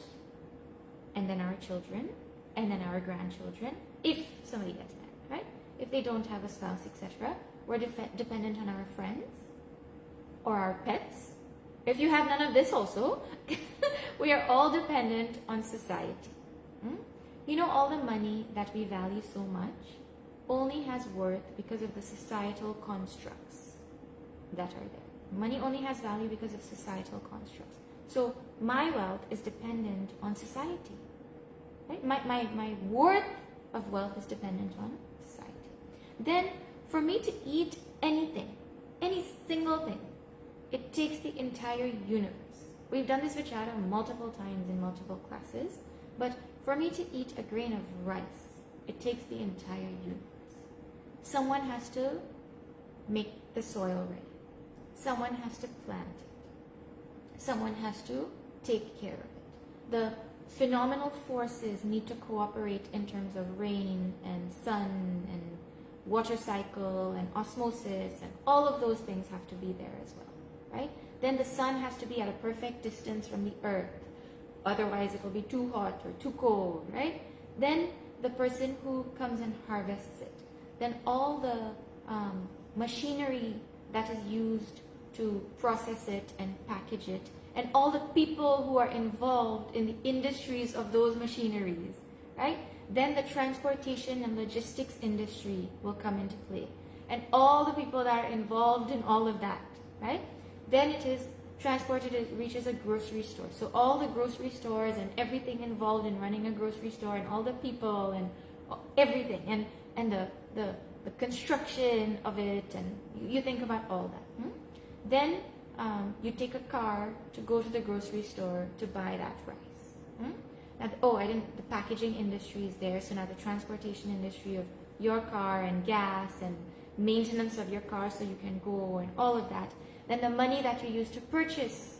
and then our children, and then our grandchildren, if somebody gets married, right? If they don't have a spouse, etc., we're dependent on our friends or our pets. If you have none of this also, we are all dependent on society. You know, all the money that we value so much only has worth because of the societal constructs that are there. Money only has value because of societal constructs. So my wealth is dependent on society. Right? My worth of wealth is dependent on society. Then for me to eat anything, any single thing, it takes the entire universe. We've done this vichara multiple times in multiple classes, but for me to eat a grain of rice, it takes the entire universe. Someone has to make the soil ready. Someone has to plant it. Someone has to take care of it. The phenomenal forces need to cooperate in terms of rain and sun and water cycle and osmosis, and all of those things have to be there as well, right? Then the sun has to be at a perfect distance from the earth. Otherwise, it will be too hot or too cold, right? Then the person who comes and harvests it. Then all the machinery that is used to process it and package it, and all the people who are involved in the industries of those machineries, right? Then the transportation and logistics industry will come into play, and all the people that are involved in all of that, right? Then it is transported, it reaches a grocery store. So all the grocery stores and everything involved in running a grocery store, and all the people and everything, and the construction of it, and you think about all that. Then you take a car to go to the grocery store to buy that rice. Now, the packaging industry is there, so now the transportation industry of your car and gas and maintenance of your car so you can go and all of that. Then the money that you use to purchase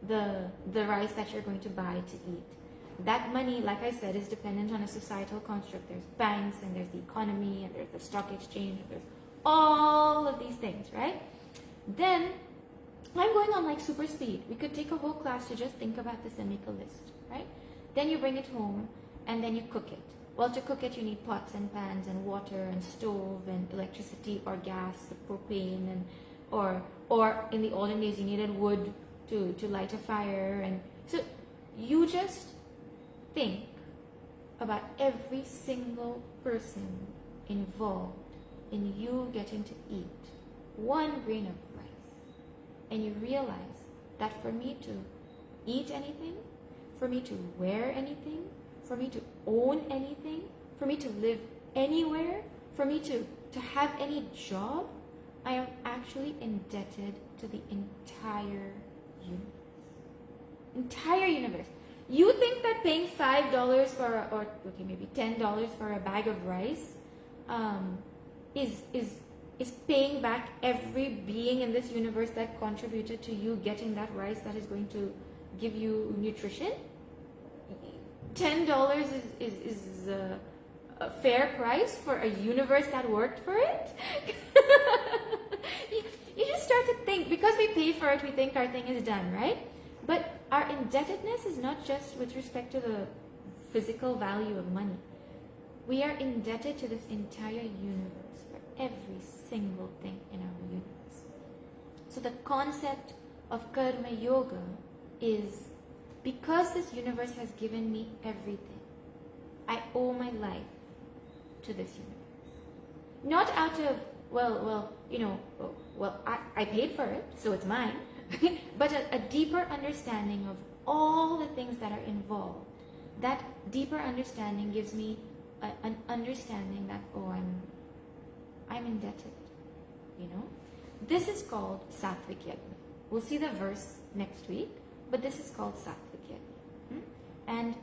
the rice that you're going to buy to eat. that money, like I said, is dependent on a societal construct. There's banks, and there's the economy, and there's the stock exchange, and there's all of these things, right? Then I'm going on like super speed. We could take a whole class to just think about this and make a list, right? Then you bring it home and then you cook it. Well, to cook it, you need pots and pans and water and stove and electricity or gas, the propane, and or in the olden days you needed wood to light a fire. And so you just think about every single person involved in you getting to eat one grain of rice. And you realize that for me to eat anything, for me to wear anything, for me to own anything, for me to live anywhere, for me to have any job, I am actually indebted to the entire universe. Entire universe. You think that paying $5 for, or okay, maybe $10 for a bag of rice is paying back every being in this universe that contributed to you getting that rice that is going to give you nutrition? $10 is a fair price for a universe that worked for it? you just start to think, because we pay for it, we think our thing is done, right? But our indebtedness is not just with respect to the physical value of money. We are indebted to this entire universe for every single thing in our universe. So the concept of karma yoga is, because this universe has given me everything, I owe my life to this universe. Not out of, I paid for it, so it's mine, but a deeper understanding of all the things that are involved. That deeper understanding gives me an understanding that, I'm indebted, This is called Sattvic Yajna. We'll see the verse next week, but this is called Sattvic Yajna. And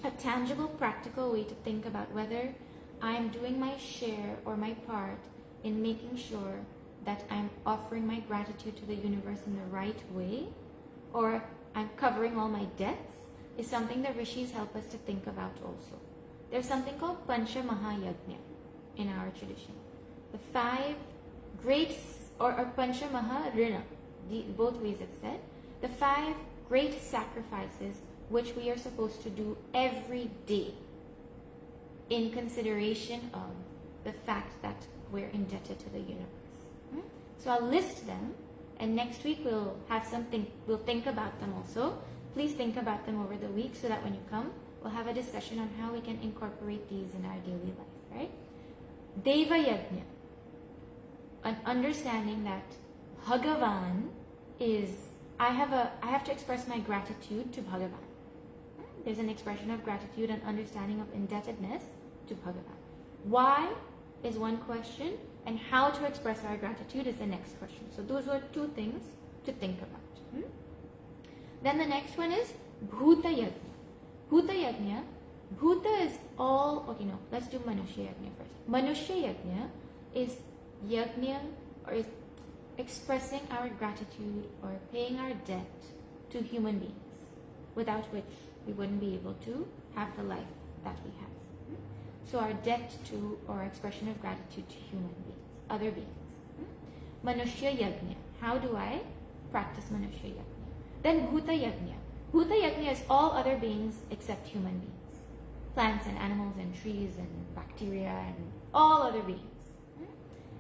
a tangible, practical way to think about whether I'm doing my share or my part in making sure that I'm offering my gratitude to the universe in the right way, or I'm covering all my debts, is something the rishis help us to think about also. There's something called Pancha Mahayajna in our tradition. The 5 great, or Pancha Maharina, both ways it's said, the 5 great sacrifices which we are supposed to do every day in consideration of the fact that we're indebted to the universe. So I'll list them, and next week we'll think about them also. Please think about them over the week so that when you come, we'll have a discussion on how we can incorporate these in our daily life, right? Deva Yajna, an understanding that Bhagavan is, I have to express my gratitude to Bhagavan. There's an expression of gratitude and understanding of indebtedness to Bhagavan. Why is one question, and how to express our gratitude is the next question. So those were 2 things to think about. Then the next one is Bhuta Yajna. Bhuta Yajna, Bhuta is all, let's do Manushya Yajna first. Manushya Yajna is Yajna, or is expressing our gratitude or paying our debt to human beings, without which we wouldn't be able to have the life that we have. So our debt to, or expression of gratitude to human beings, other beings. Manushya Yajna. How do I practice Manushya Yajna? Then Bhuta Yajna. Bhuta Yajna is all other beings except human beings. Plants and animals and trees and bacteria and all other beings.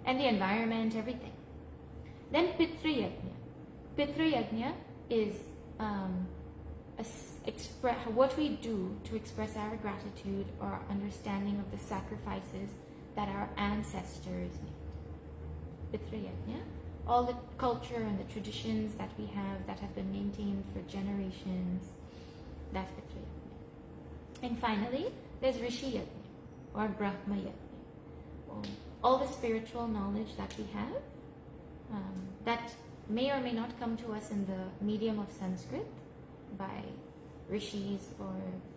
And the environment, everything. Then Pitra Yajna. Pitra Yajna is what we do to express our gratitude or our understanding of the sacrifices that our ancestors made. Pitra Yajna. All the culture and the traditions that we have that have been maintained for generations, that's Pitra Yajna. And finally, there's Rishi Yajna, or Brahma Yajna. All the spiritual knowledge that we have, that may or may not come to us in the medium of Sanskrit by rishis or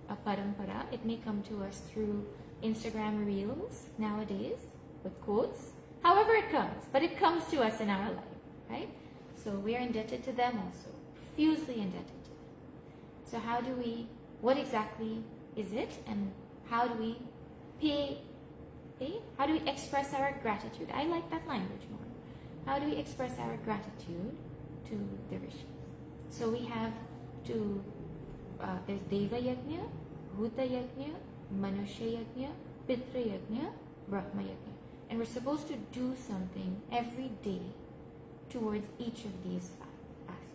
a parampara. It may come to us through Instagram reels nowadays with quotes. However it comes, but it comes to us in our life, right? So we are indebted to them also, profusely indebted to them. So how do we what exactly is it, and how do we how do we express our gratitude? I like that language more. How do we express our gratitude to the rishis? So we have there's Deva Yajna, Bhuta Yajna, Manusya Yajna, Pitra Yajna, Brahma Yajna. And we're supposed to do something every day towards each of these 5 aspects.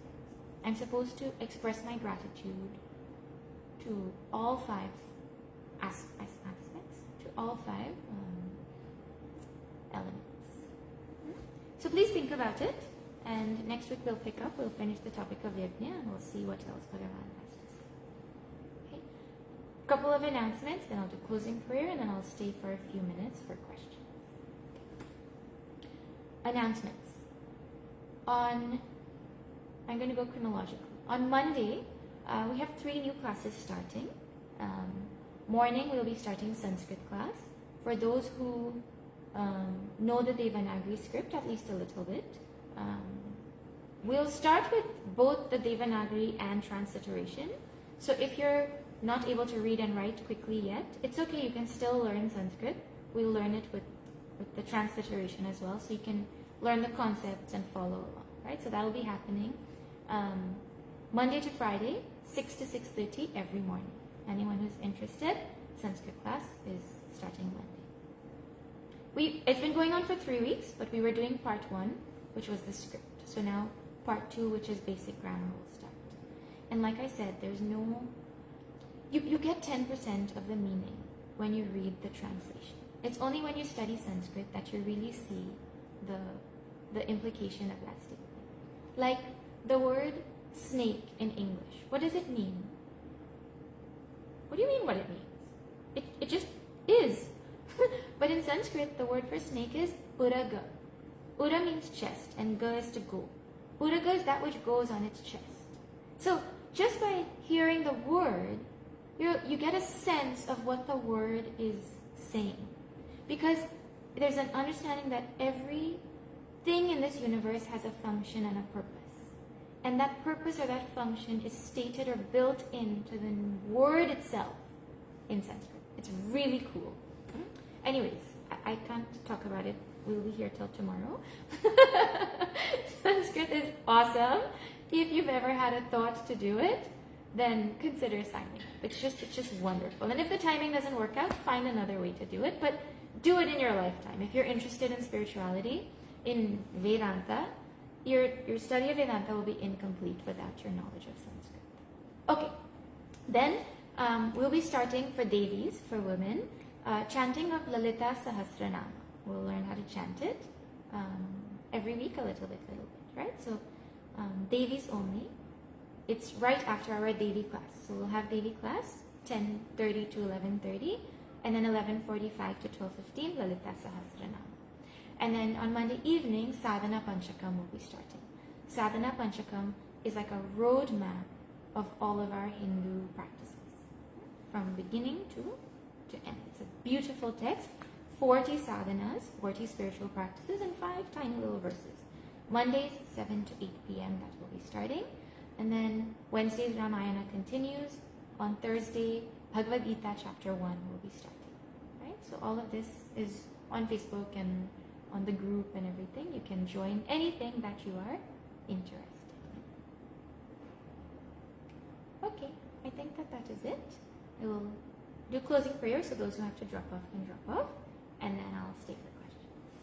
I'm supposed to express my gratitude to all 5 aspects, to all 5 elements. So please think about it, and next week we'll finish the topic of Yajna, and we'll see what else Bhagavan has to say. Okay? Couple of announcements, then I'll do closing prayer, and then I'll stay for a few minutes for questions. Announcements. I'm going to go chronologically. On Monday, we have 3 new classes starting. Morning, we'll be starting Sanskrit class. For those who know the Devanagari script, at least a little bit, we'll start with both the Devanagari and transliteration. So if you're not able to read and write quickly yet, it's okay, you can still learn Sanskrit. We'll learn it with the transliteration as well, so you can learn the concepts and follow along, right? So that'll be happening Monday to Friday, 6 to 6:30 every morning. Anyone who's interested, Sanskrit class is starting Monday. It's been going on for 3 weeks, but we were doing part 1, which was the script. So now part 2, which is basic grammar, will start. And like I said, there's no... You get 10% of the meaning when you read the translation. It's only when you study Sanskrit that you really see the implication of that statement. Like the word snake in English. What does it mean? What do you mean what it means? It just is. But in Sanskrit, the word for snake is uraga. Ura means chest and ga is to go. Uraga is that which goes on its chest. So just by hearing the word, you get a sense of what the word is saying. Because there's an understanding that everything in this universe has a function and a purpose. And that purpose or that function is stated or built into the word itself in Sanskrit. It's really cool. Anyways, I can't talk about it. We'll be here till tomorrow. Sanskrit is awesome. If you've ever had a thought to do it, then consider signing up. It's just wonderful. And if the timing doesn't work out, find another way to do it. But do it in your lifetime. If you're interested in spirituality, in Vedanta, your study of Vedanta will be incomplete without your knowledge of Sanskrit. Okay, then we'll be starting for Devis, for women, chanting of Lalita Sahasranama. We'll learn how to chant it every week a little bit, right? So Devis only. It's right after our Devi class. So we'll have Devi class 10:30 to 11:30, and then 11:45 to 12:15 Lalita Sahasranama. And then on Monday evening, Sadhana Panchakam will be starting. Sadhana Panchakam is like a roadmap of all of our Hindu practices, from beginning to end. It's a beautiful text, 40 sadhanas, 40 spiritual practices, and 5 tiny little verses. Mondays, 7 to 8 p.m., that will be starting. And then Wednesdays, Ramayana continues. On Thursday, Bhagavad Gita chapter 1 will be starting. Right? So all of this is on Facebook and on the group and everything. You can join anything that you are interested in. Okay, I think that is it. I will do closing prayer, so those who have to drop off can drop off, and then I'll stay for questions.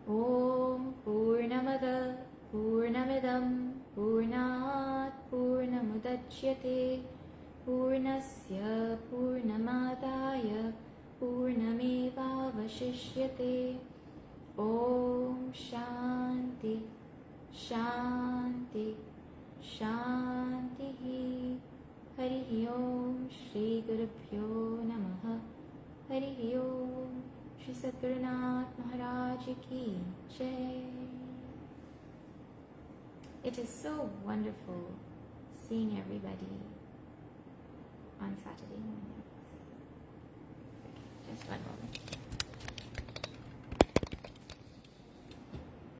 Om Purnamada Purnamidam Purnat Purnamudachyate Purnasya Purnamadaya Purnameva Vashishyate. Om Shanti Shanti Shanti. Hari Om Shri Gurubhyo Namaha. Hari Om Shri Sadgurunath Maharaj Ki Jai. It is so wonderful seeing everybody on Saturday mornings. Okay, just one moment.